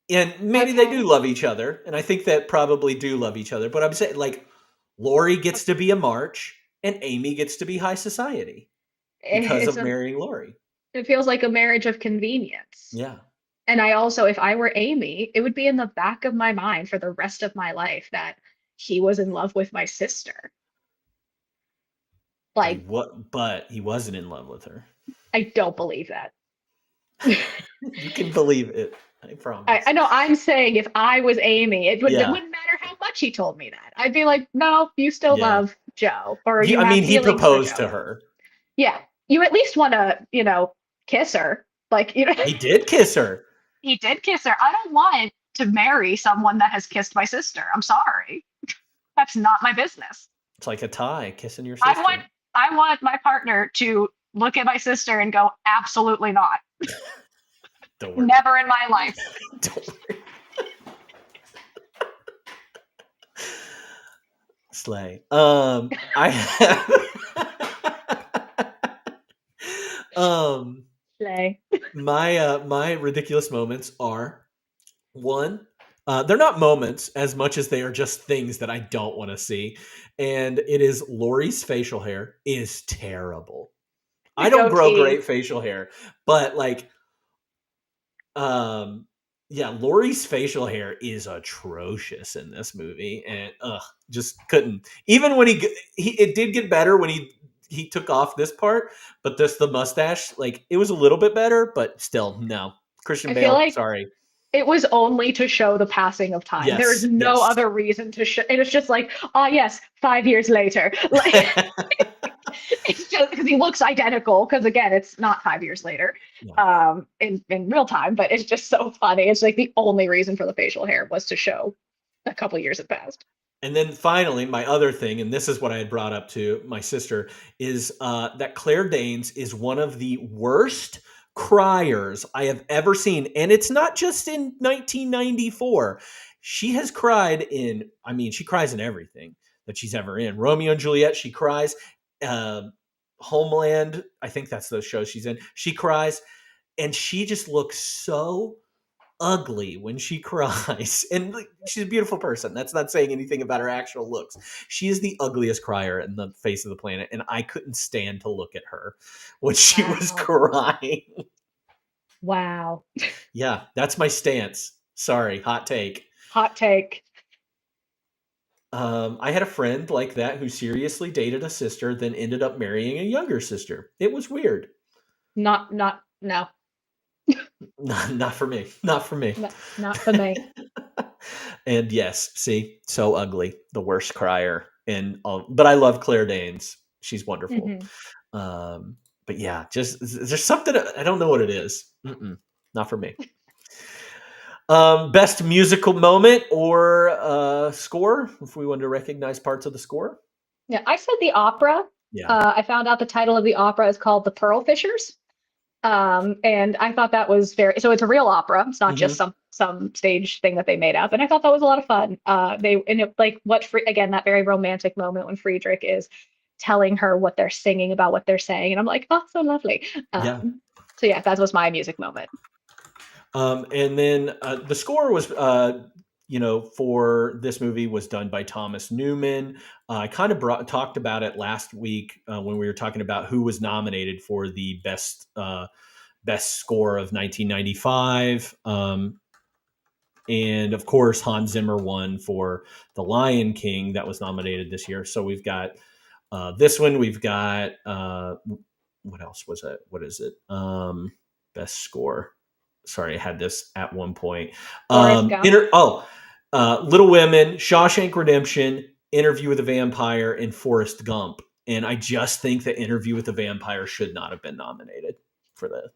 and maybe they do love each other, and I think that probably do love each other. But I'm saying, like, Lori gets to be a March, and Amy gets to be high society because of marrying Lori. It feels like a marriage of convenience. Yeah. And I also, if I were Amy, it would be in the back of my mind for the rest of my life that he was in love with my sister. Like what? But he wasn't in love with her. I don't believe that. You can believe it. I promise. I know. I'm saying if I was Amy, it wouldn't matter how much he told me that. I'd be like, no, you still love Joe. Or he proposed to her. Yeah, you at least want to, kiss her. Like, he did kiss her. He did kiss her. I don't want to marry someone that has kissed my sister. I'm sorry. That's not my business. It's like a tie, kissing your sister. I want my partner to look at my sister and go, absolutely not. Don't worry. Never in my life. Don't worry. Slay. I have Slay. my ridiculous moments are one. They're not moments as much as they are just things that I don't want to see. And it is Lori's facial hair is terrible. I don't grow great facial hair, but like, Lori's facial hair is atrocious in this movie, and just couldn't. Even when it did get better when he took off this part, but the mustache, like it was a little bit better, but still no. Christian Bale, like sorry. It was only to show the passing of time. Yes, there is no other reason to show. It was just like, 5 years later. Like, it's just because he looks identical. Because again, it's not 5 years later, in real time. But it's just so funny. It's like the only reason for the facial hair was to show a couple years had passed. And then finally, my other thing, and this is what I had brought up to my sister, is that Claire Danes is one of the worst criers I have ever seen. And it's not just in 1994. She has cried she cries in everything that she's ever in. Romeo and Juliet, she cries. Homeland, I think that's those shows she's in. She cries. And she just looks so ugly when she cries. And she's a beautiful person. That's not saying anything about her actual looks. She is the ugliest crier in the face of the planet, and I couldn't stand to look at her when she was crying. Wow. Yeah, that's my stance. Sorry, hot take. Hot take. I had a friend like that who seriously dated a sister, then ended up marrying a younger sister. It was weird. No. Not for me. Not for me. Not for me. And yes, see, so ugly, the worst crier. But I love Claire Danes. She's wonderful. Mm-hmm. But yeah, just there's something, I don't know what it is. Not for me. Best musical moment or score, if we want to recognize parts of the score. Yeah, I said the opera. Yeah. I found out the title of the opera is called The Pearl Fishers. And I thought that was so it's a real opera. It's not just some stage thing that they made up. And I thought that was a lot of fun. Again, that very romantic moment when Friedrich is telling her what they're singing about what they're saying. And I'm like, oh, so lovely. Yeah. So yeah, that was my music moment. And then the score was, for this movie was done by Thomas Newman. I kind of talked about it last week when we were talking about who was nominated for the best score of 1995. And of course, Hans Zimmer won for The Lion King that was nominated this year. So we've got this one. We've got what else was it? What is it? Best score. Sorry, I had this at one point. Little Women, Shawshank Redemption, Interview with a Vampire, and Forrest Gump. And I just think that Interview with a Vampire should not have been nominated for that.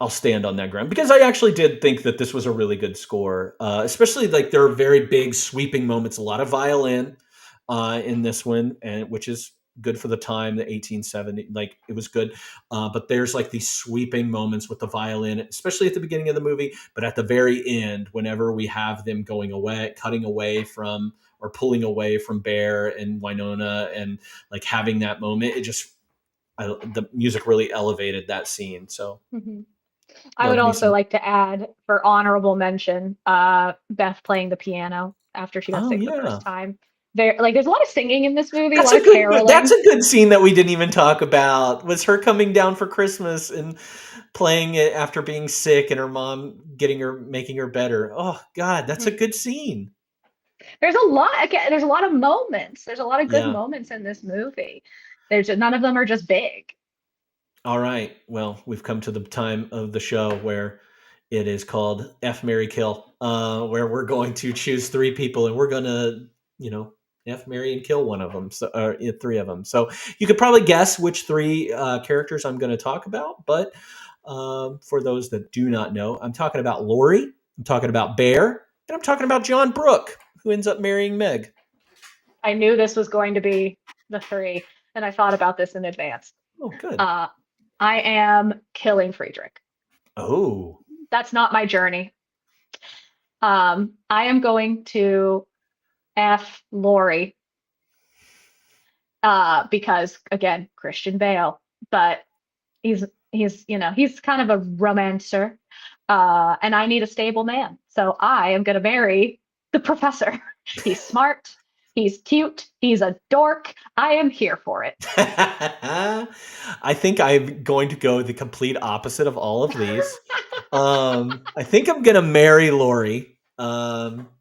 I'll stand on that ground because I actually did think that this was a really good score, especially like there are very big sweeping moments, a lot of violin in this one, and which is good for the time, the 1870, like it was good. But there's like these sweeping moments with the violin, especially at the beginning of the movie, but at the very end, whenever we have them cutting away from or pulling away from Bear and Winona and like having that moment, the music really elevated that scene. So I would also like to add for honorable mention, Beth playing the piano after she got sick the first time. There's a lot of singing in this movie. That's a good scene that we didn't even talk about. Was her coming down for Christmas and playing it after being sick and her mom making her better. Oh God, that's a good scene. There's a lot of moments. There's a lot of good moments in this movie. None of them are just big. All right. Well, we've come to the time of the show where it is called F, Marry, Kill, where we're going to choose three people and we're going to, F, marry, and kill one of them. So, three of them. So you could probably guess which three characters I'm going to talk about. But for those that do not know, I'm talking about Laurie, I'm talking about Bear, and I'm talking about John Brooke, who ends up marrying Meg. I knew this was going to be the three, and I thought about this in advance. Oh, good. I am killing Friedrich. Oh. That's not my journey. I am going to F Laurie because again, Christian Bale, but he's kind of a romancer, and I need a stable man. So I am going to marry the professor. He's smart. He's cute. He's a dork. I am here for it. I think I'm going to go the complete opposite of all of these. I think I'm going to marry Laurie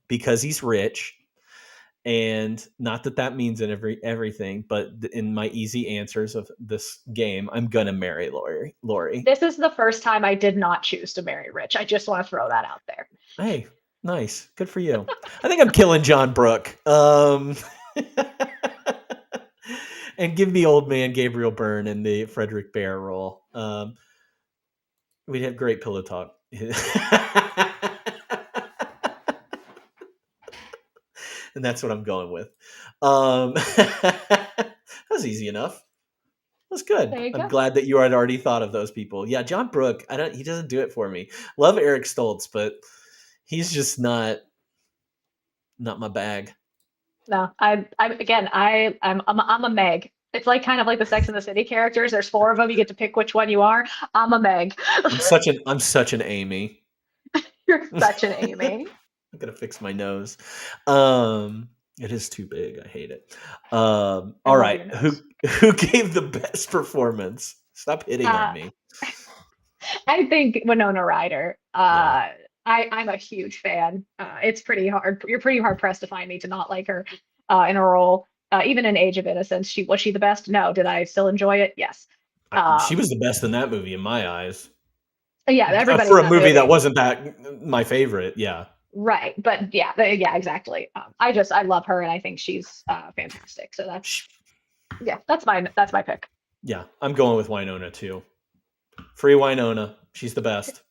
because he's rich. And not that means everything, but in my easy answers of this game, I'm going to marry Laurie. This is the first time I did not choose to marry Rich. I just want to throw that out there. Hey, nice. Good for you. I think I'm killing John Brooke. And give me old man Gabriel Byrne in the Frederick Bear role. We'd have great pillow talk. And that's what I'm going with. That was easy enough. That's good. I'm glad that you had already thought of those people. Yeah, John Brooke. He doesn't do it for me. Love Eric Stoltz, but he's just not my bag. No, I'm a Meg. It's like kind of like the Sex and the City characters. There's 4 of them. You get to pick which one you are. I'm a Meg. I'm such an Amy. You're such an Amy. I'm gonna fix my nose. It is too big. I hate it. All right. Who gave the best performance? Stop hitting on me. I think Winona Ryder. I'm a huge fan. It's pretty hard. You're pretty hard pressed to find me to not like her in a role. Even in Age of Innocence, was she the best? No. Did I still enjoy it? Yes. She was the best in that movie in my eyes. Yeah, everybody for a movie that wasn't that my favorite. Yeah. Right, but yeah, exactly. I love her, and I think she's fantastic. So that's my pick. Yeah, I'm going with Winona too. Free Winona, she's the best.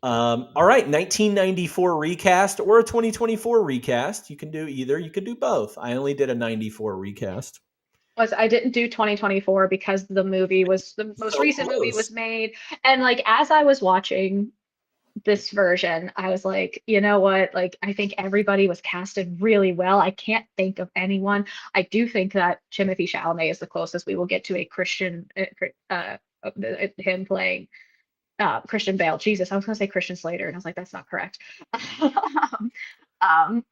All right, 1994 recast or a 2024 recast. You can do either. You could do both. I only did a 94 recast. I didn't do 2024 because the most So recent movie close. was made. And like as I was watching this version, I was like, you know what? Like I think everybody was casted really well. I can't think of anyone. I do think that Timothée Chalamet is the closest we will get to a Christian him playing Christian Bale. Jesus, I was gonna say Christian Slater, and I was like, that's not correct.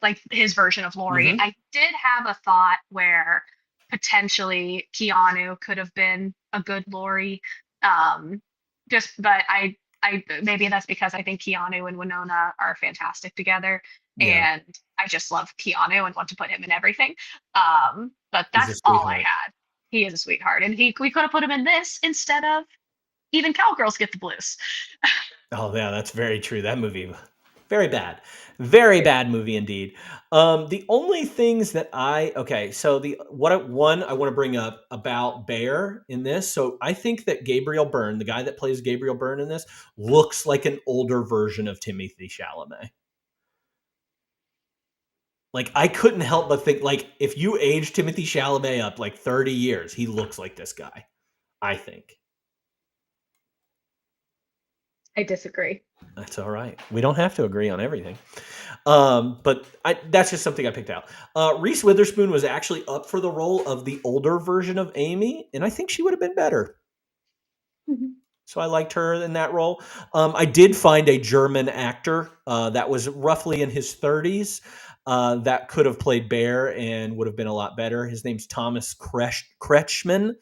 Like his version of Laurie. Mhm. I did have a thought where potentially Keanu could have been a good Laurie. But I maybe that's because I think Keanu and Winona are fantastic together, Yeah, and I just love Keanu and want to put him in everything. But he's a that's all I sweetheart. had. He is a sweetheart, and we could have put him in this instead of even Cowgirls Get the Blues. Oh yeah, that's very true. That movie, very bad movie indeed. The only things that so one I want to bring up about Bear in this. So I think that Gabriel Byrne, the guy that plays Gabriel Byrne in this, looks like an older version of Timothée Chalamet. Like I couldn't help but think, like if you age Timothée Chalamet up like 30 years, he looks like this guy. I think. I disagree. That's all right. We don't have to agree on everything. But that's just something I picked out. Reese Witherspoon was actually up for the role of the older version of Amy, and I think she would have been better. Mhm. So I liked her in that role. I did find a German actor that was roughly in his 30s that could have played Bear and would have been a lot better. His name's Thomas Kretschmann.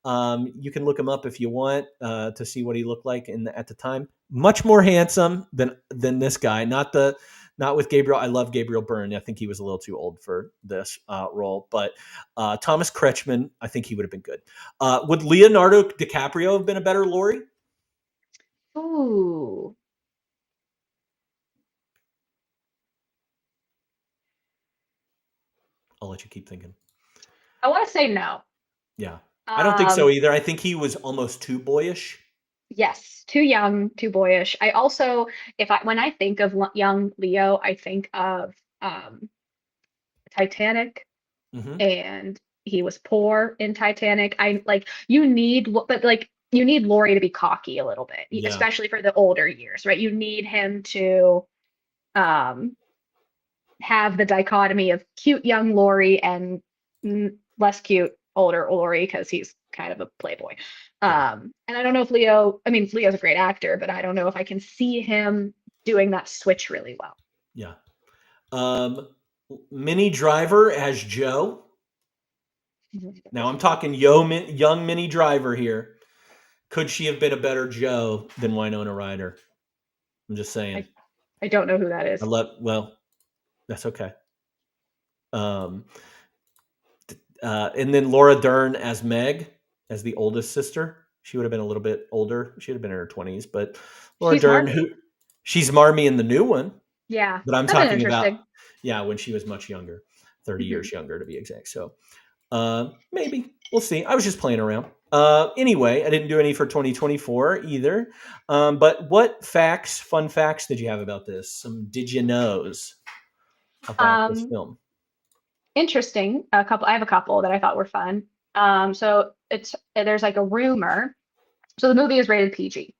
You can look him up if you want to see what he looked like at the time. Much more handsome than this guy. Not with Gabriel. I love Gabriel Byrne. I think he was a little too old for this role. But Thomas Kretschmann, I think he would have been good. Would Leonardo DiCaprio have been a better Laurie? Ooh. I'll let you keep thinking. I want to say no. Yeah. I don't think so Um, either. I think he was almost too boyish. yes, too young, too boyish. I also, when I think of young Leo, I think of Titanic, Mm-hmm. and he was poor in Titanic. You need Laurie to be cocky a little bit, Yeah. especially for the older years, right? You need him to um have the dichotomy of cute young Laurie and less cute older Laurie because he's kind of a playboy. And I don't know if Leo's a great actor, but I don't know if I can see him doing that switch really well. Yeah. Minnie Driver as Joe. Now I'm talking young Minnie Driver here. Could she have been a better Joe than Winona Ryder? I'm just saying. I don't know who that is. Well, that's okay. And then Laura Dern as Meg, as the oldest sister. She would have been a little bit older. She would have been in her 20s, but Laura Dern, she's Marmee in the new one. Yeah, but I'm that's talking about interesting. when she was much younger, 30 years younger to be exact. So maybe we'll see. I was just playing around. Anyway, I didn't do any for 2024 either. But what fun facts did you have about this? Some did you knows about this film? Interesting. I have a couple that I thought were fun. So there's like a rumor. So the movie is rated PG.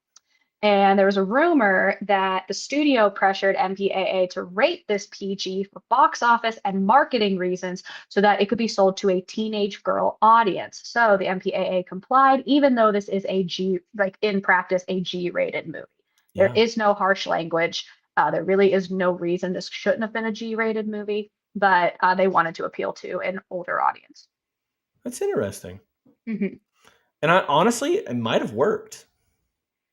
And there was a rumor that the studio pressured MPAA to rate this PG for box office and marketing reasons so that it could be sold to a teenage girl audience. So the MPAA complied, even though this is in practice, a G-rated movie. Yeah. There is no harsh language. There really is no reason this shouldn't have been a G-rated movie, but they wanted to appeal to an older audience. That's interesting. Mm-hmm. And honestly, it might have worked.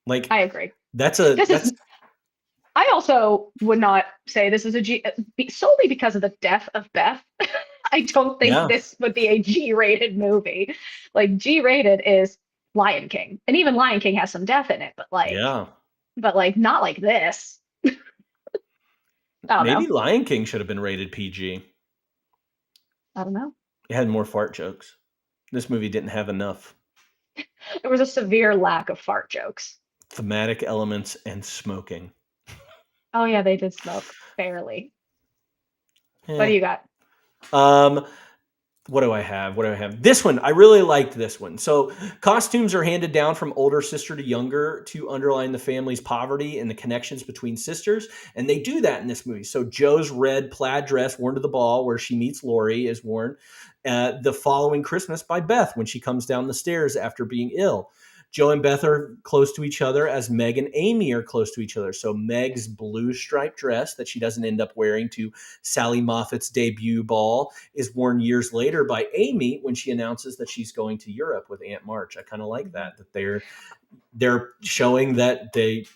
Like, I agree. I also would not say this is a G solely because of the death of Beth. I don't think this would be a G-rated movie. Like G-rated is Lion King, and even Lion King has some death in it, but not like this. Maybe Lion King should have been rated PG. I don't know. It had more fart jokes. This movie didn't have enough. There was a severe lack of fart jokes. thematic elements and smoking. Oh yeah, they did smoke barely. What do Eh. you got? What do I have? This one, I really liked this one. So costumes are handed down from older sister to younger to underline the family's poverty and the connections between sisters. And they do that in this movie. So Joe's red plaid dress worn to the ball where she meets Lori is worn the following Christmas by Beth when she comes down the stairs after being ill. Joe and Beth are close to each other as Meg and Amy are close to each other. So Meg's blue striped dress that she doesn't end up wearing to Sally Moffat's debut ball is worn years later by Amy when she announces that she's going to Europe with Aunt March. I kind of like that they're showing that they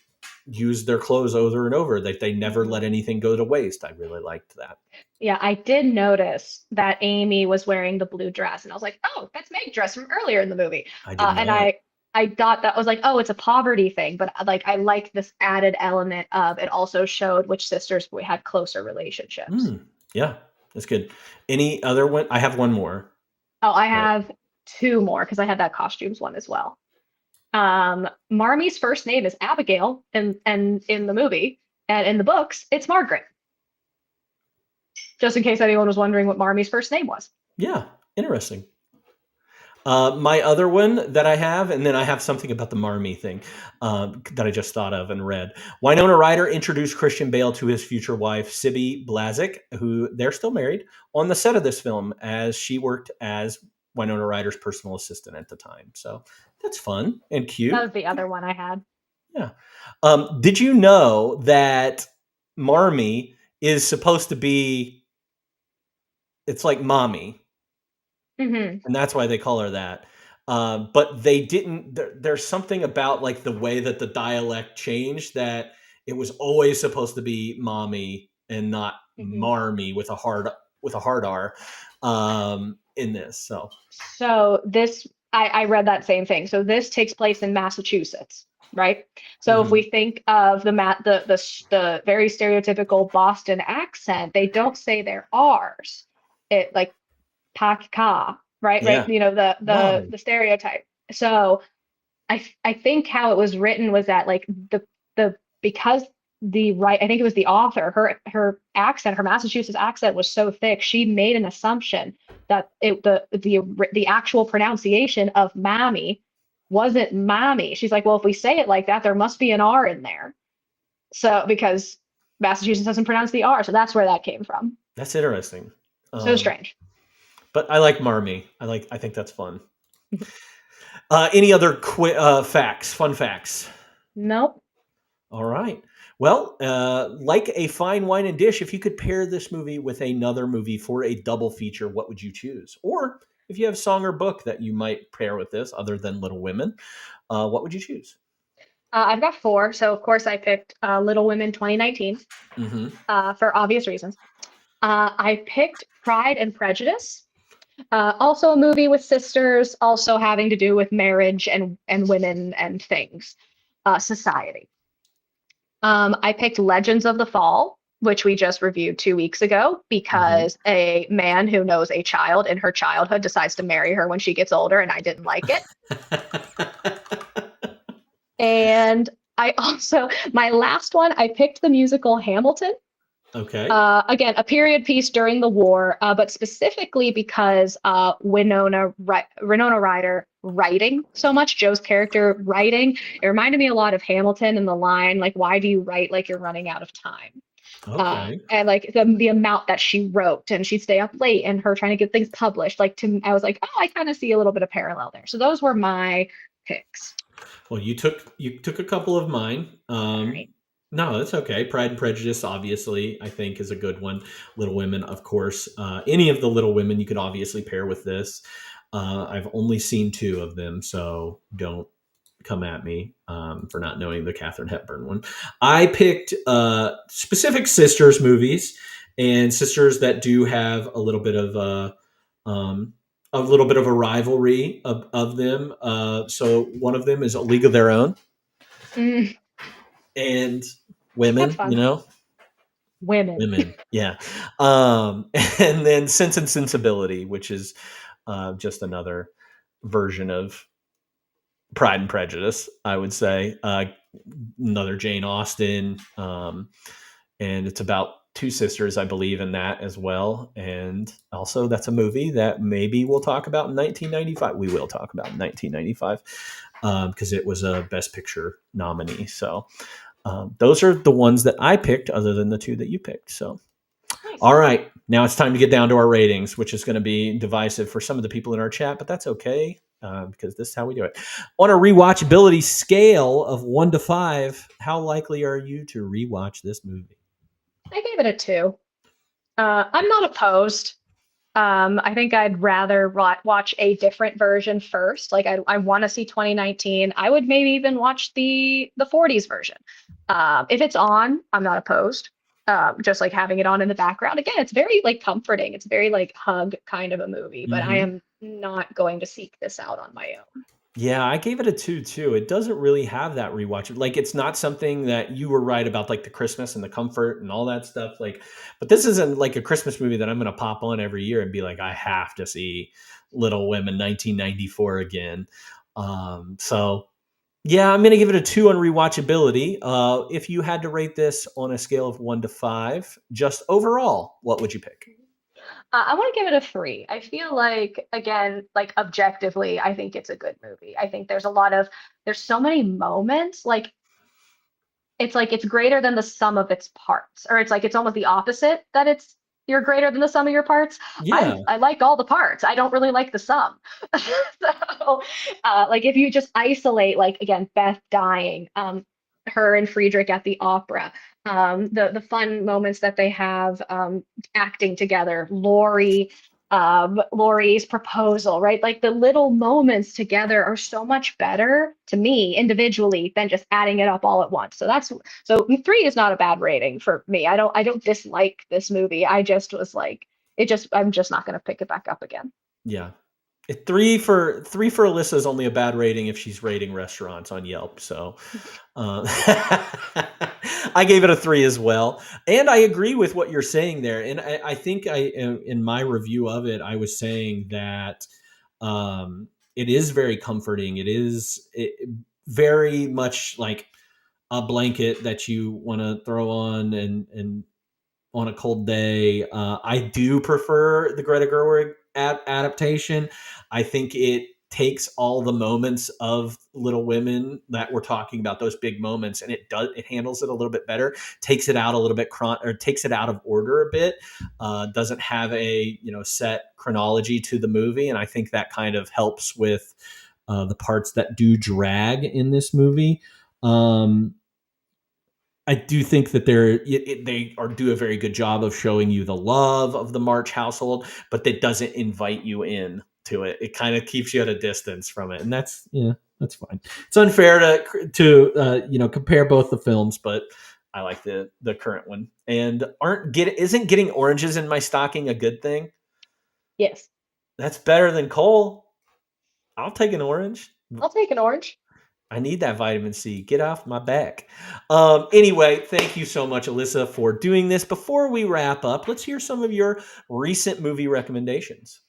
use their clothes over and over, that they never let anything go to waste. I really liked that. Yeah, I did notice that Amy was wearing the blue dress, and I was like, oh, that's Meg's dress from earlier in the movie. And I thought that was like, oh, it's a poverty thing, but like I liked this added element of it also showed which sisters we had closer relationships. Yeah, that's good. Any other one? I have one more. Oh, I have two more because I had that costumes one as well. Marmie's first name is Abigail and in the movie, and in the books, it's Margaret. Just in case anyone was wondering what Marmie's first name was. Yeah, interesting. My other one that I have, and then I have something about the Marmee thing that I just thought of and read. Winona Ryder introduced Christian Bale to his future wife, Sibby Blazek, who they're still married, on the set of this film as she worked as Winona Ryder's personal assistant at the time. So that's fun and cute. That was the other one I had. Yeah. Did you know that Marmee is supposed to be, it's like mommy. Mm-hmm. And that's why they call her that. But they didn't, there's something about like the way that the dialect changed that it was always supposed to be mommy and not Marmee with a hard R in this. So this, I read that same thing. So this takes place in Massachusetts, right? So if we think of the very stereotypical Boston accent, they don't say their R's. It like ka, right? Yeah. Right. You know, the stereotype. So I think how it was written was that like because I think it was the author, her accent, her Massachusetts accent was so thick, she made an assumption that the actual pronunciation of mammy wasn't mommy. She's like, well, if we say it like that, there must be an R in there. So because Massachusetts doesn't pronounce the R, so that's where that came from. That's interesting. So strange. But I like Marmee. I think that's fun. Any other fun facts? Nope. All right. Well, like a fine wine and dish, if you could pair this movie with another movie for a double feature, what would you choose? Or if you have song or book that you might pair with this, other than Little Women, what would you choose? I've got 4. So, of course, I picked Little Women 2019 for obvious reasons. I picked Pride and Prejudice. Also a movie with sisters, also having to do with marriage and women and things, society. I picked Legends of the Fall, which we just reviewed 2 weeks ago, because a man who knows a child in her childhood decides to marry her when she gets older, and I didn't like it. And my last one, I picked the musical Hamilton. Okay. Again, a period piece during the war, but specifically because Winona Ryder writing so much, Joe's character writing, it reminded me a lot of Hamilton and the line, like, why do you write like you're running out of time? Okay. And like the amount that she wrote, and she'd stay up late and her trying to get things published. Like I was like, oh, I kind of see a little bit of parallel there. So those were my picks. Well, you took a couple of mine. Right. No, that's okay. Pride and Prejudice, obviously, I think is a good one. Little Women, of course. Any of the Little Women you could obviously pair with this. I've only seen 2 of them, so don't come at me for not knowing the Katharine Hepburn one. I picked specific sisters movies, and sisters that do have a little bit of a rivalry of them. So one of them is A League of Their Own. And women, you know, women, yeah. And then Sense and Sensibility, which is just another version of Pride and Prejudice, I would say. Another Jane Austen, and it's about two sisters, I believe, in that as well. And also, that's a movie that maybe we'll talk about in 1995. We will talk about in 1995 because it was a Best Picture nominee. So those are the ones that I picked, other than the two that you picked. So, Nice. all right, now it's time to get down to our ratings, which is going to be divisive for some of the people in our chat, but that's okay. Because this is how we do it. On a rewatchability scale of 1 to 5, how likely are you to rewatch this movie? I gave it a 2. I'm not opposed. I think I'd rather watch a different version first. Like I want to see 2019. I would maybe even watch the 40s version. If it's on, I'm not opposed. Just like having it on in the background. Again, it's very like comforting. It's very like hug kind of a movie, but I am not going to seek this out on my own. Yeah, I gave it a 2 too. It doesn't really have that rewatch. Like, it's not something that you were right about, like the Christmas and the comfort and all that stuff. Like, but this isn't like a Christmas movie that I'm going to pop on every year and be like, I have to see Little Women 1994 again. So yeah, I'm going to give it a 2 on rewatchability. If you had to rate this on a scale of 1 to 5, just overall, what would you pick? I want to give it a 3. I feel like, again, like objectively, I think it's a good movie. I think there's so many moments. Like, it's greater than the sum of its parts, or it's almost the opposite, that you're greater than the sum of your parts. Yeah. I like all the parts. I don't really like the sum. So, like if you just isolate, like again, Beth dying, her and Friedrich at the opera, the fun moments that they have acting together, Laurie's proposal, right? Like the little moments together are so much better to me individually than just adding it up all at once. So 3 is not a bad rating for me. I don't dislike this movie. I just was like, I'm just not going to pick it back up again. Yeah. 3 for Alyssa is only a bad rating if she's rating restaurants on Yelp. So I gave it a 3 as well. And I agree with what you're saying there. And I think in my review of it, I was saying that it is very comforting. It is very much like a blanket that you want to throw on and on a cold day. I do prefer the Greta Gerwig adaptation. I think it takes all the moments of Little Women that we're talking about, those big moments, and it handles it a little bit better, takes it out a little bit, or takes it out of order a bit, doesn't have a set chronology to the movie, and I think that kind of helps with the parts that do drag in this movie. I do think that they do a very good job of showing you the love of the March household, but that doesn't invite you in to it. It kind of keeps you at a distance from it, and that's fine. It's unfair to compare both the films, but I like the current one. And isn't getting oranges in my stocking a good thing? Yes, that's better than coal. I'll take an orange. I'll take an orange. I need that vitamin C. Get off my back. Anyway, thank you so much, Alyssa, for doing this. Before we wrap up, let's hear some of your recent movie recommendations.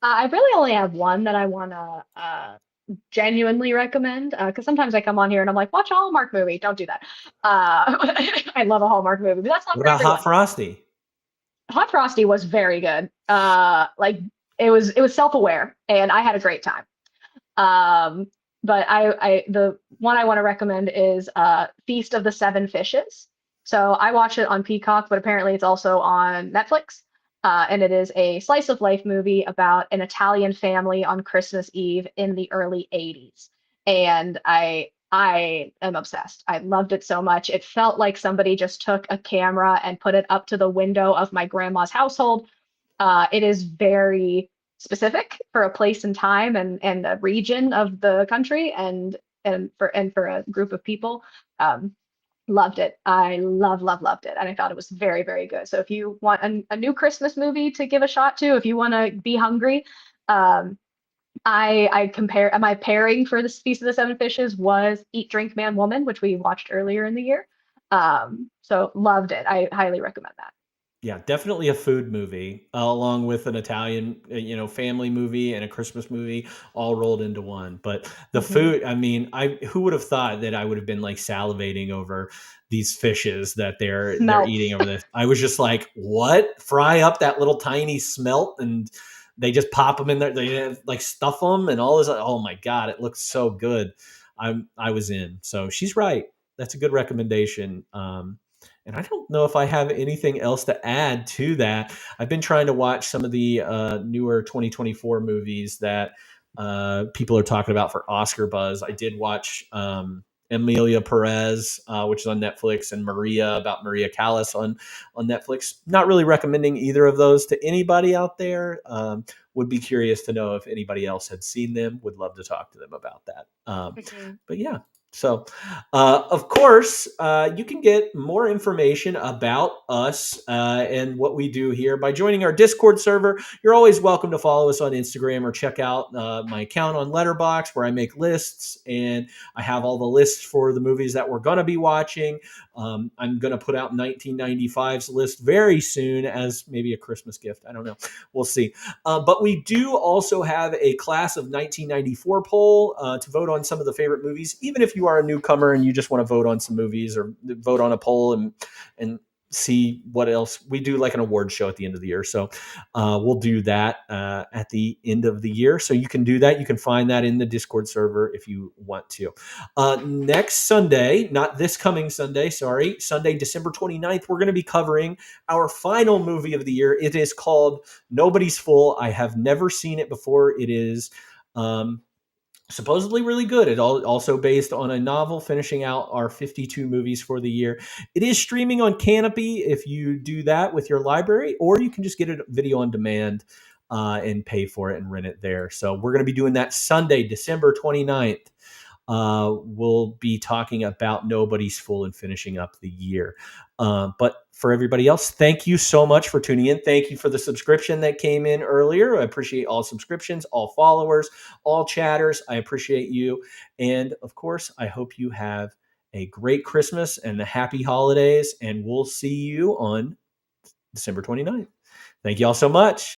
I really only have one that I want to genuinely recommend, because sometimes I come on here and I'm like, watch a Hallmark movie. Don't do that. I love a Hallmark movie, but that's not. What about Hot Frosty? Hot Frosty was very good. Like it was self-aware, and I had a great time. But the one I want to recommend is Feast of the Seven Fishes. So I watched it on Peacock, but apparently it's also on Netflix. And it is a slice of life movie about an Italian family on Christmas Eve in the early 80s. And I am obsessed. I loved it so much. It felt like somebody just took a camera and put it up to the window of my grandma's household. It is very specific for a place and time and a region of the country and for a group of people. Loved it. I loved it. And I thought it was very, very good. So if you want a new Christmas movie to give a shot to, if you want to be hungry, I compare my pairing for this Feast of the Seven Fishes was Eat, Drink, Man, Woman, which we watched earlier in the year. So loved it. I highly recommend that. Yeah, definitely a food movie, along with an Italian, family movie and a Christmas movie all rolled into one. But the Mhm. food, I mean, I who would have thought that I would have been like salivating over these fishes that they're eating Smelts. over this. I was just like, what? Fry up that little tiny smelt and they just pop them in there. They like stuff them and all this. Oh my god, it looks so good. I was in. So she's right. That's a good recommendation. And I don't know if I have anything else to add to that. I've been trying to watch some of the newer 2024 movies that people are talking about for Oscar buzz. I did watch Emilia Perez, which is on Netflix, and Maria, about Maria Callas on Netflix. Not really recommending either of those to anybody out there. Would be curious to know if anybody else had seen them. Would love to talk to them about that. Mhm. But yeah, so, of course, you can get more information about us and what we do here by joining our Discord server. You're always welcome to follow us on Instagram or check out my account on Letterboxd, where I make lists and I have all the lists for the movies that we're going to be watching. I'm going to put out 1995's list very soon as maybe a Christmas gift. I don't know. We'll see. But we do also have a class of 1994 poll to vote on some of the favorite movies. Even if you are a newcomer and you just want to vote on some movies or vote on a poll and see what else we do, like an award show at the end of the year. So we'll do that at the end of the year. So you can do that. You can find that in the Discord server if you want to. Next Sunday, not this coming Sunday, sorry, Sunday, December 29th, we're going to be covering our final movie of the year. It is called Nobody's Fool. I have never seen it before. It is supposedly really good. It also based on a novel, finishing out our 52 movies for the year. It is streaming on Canopy if you do that with your library, or you can just get it video on demand and pay for it and rent it there. So we're going to be doing that Sunday, December 29th. We'll be talking about Nobody's Fool and finishing up the year. But for everybody else, thank you so much for tuning in. Thank you for the subscription that came in earlier. I appreciate all subscriptions, all followers, all chatters. I appreciate you. And of course, I hope you have a great Christmas and a happy holidays. And we'll see you on December 29th. Thank you all so much.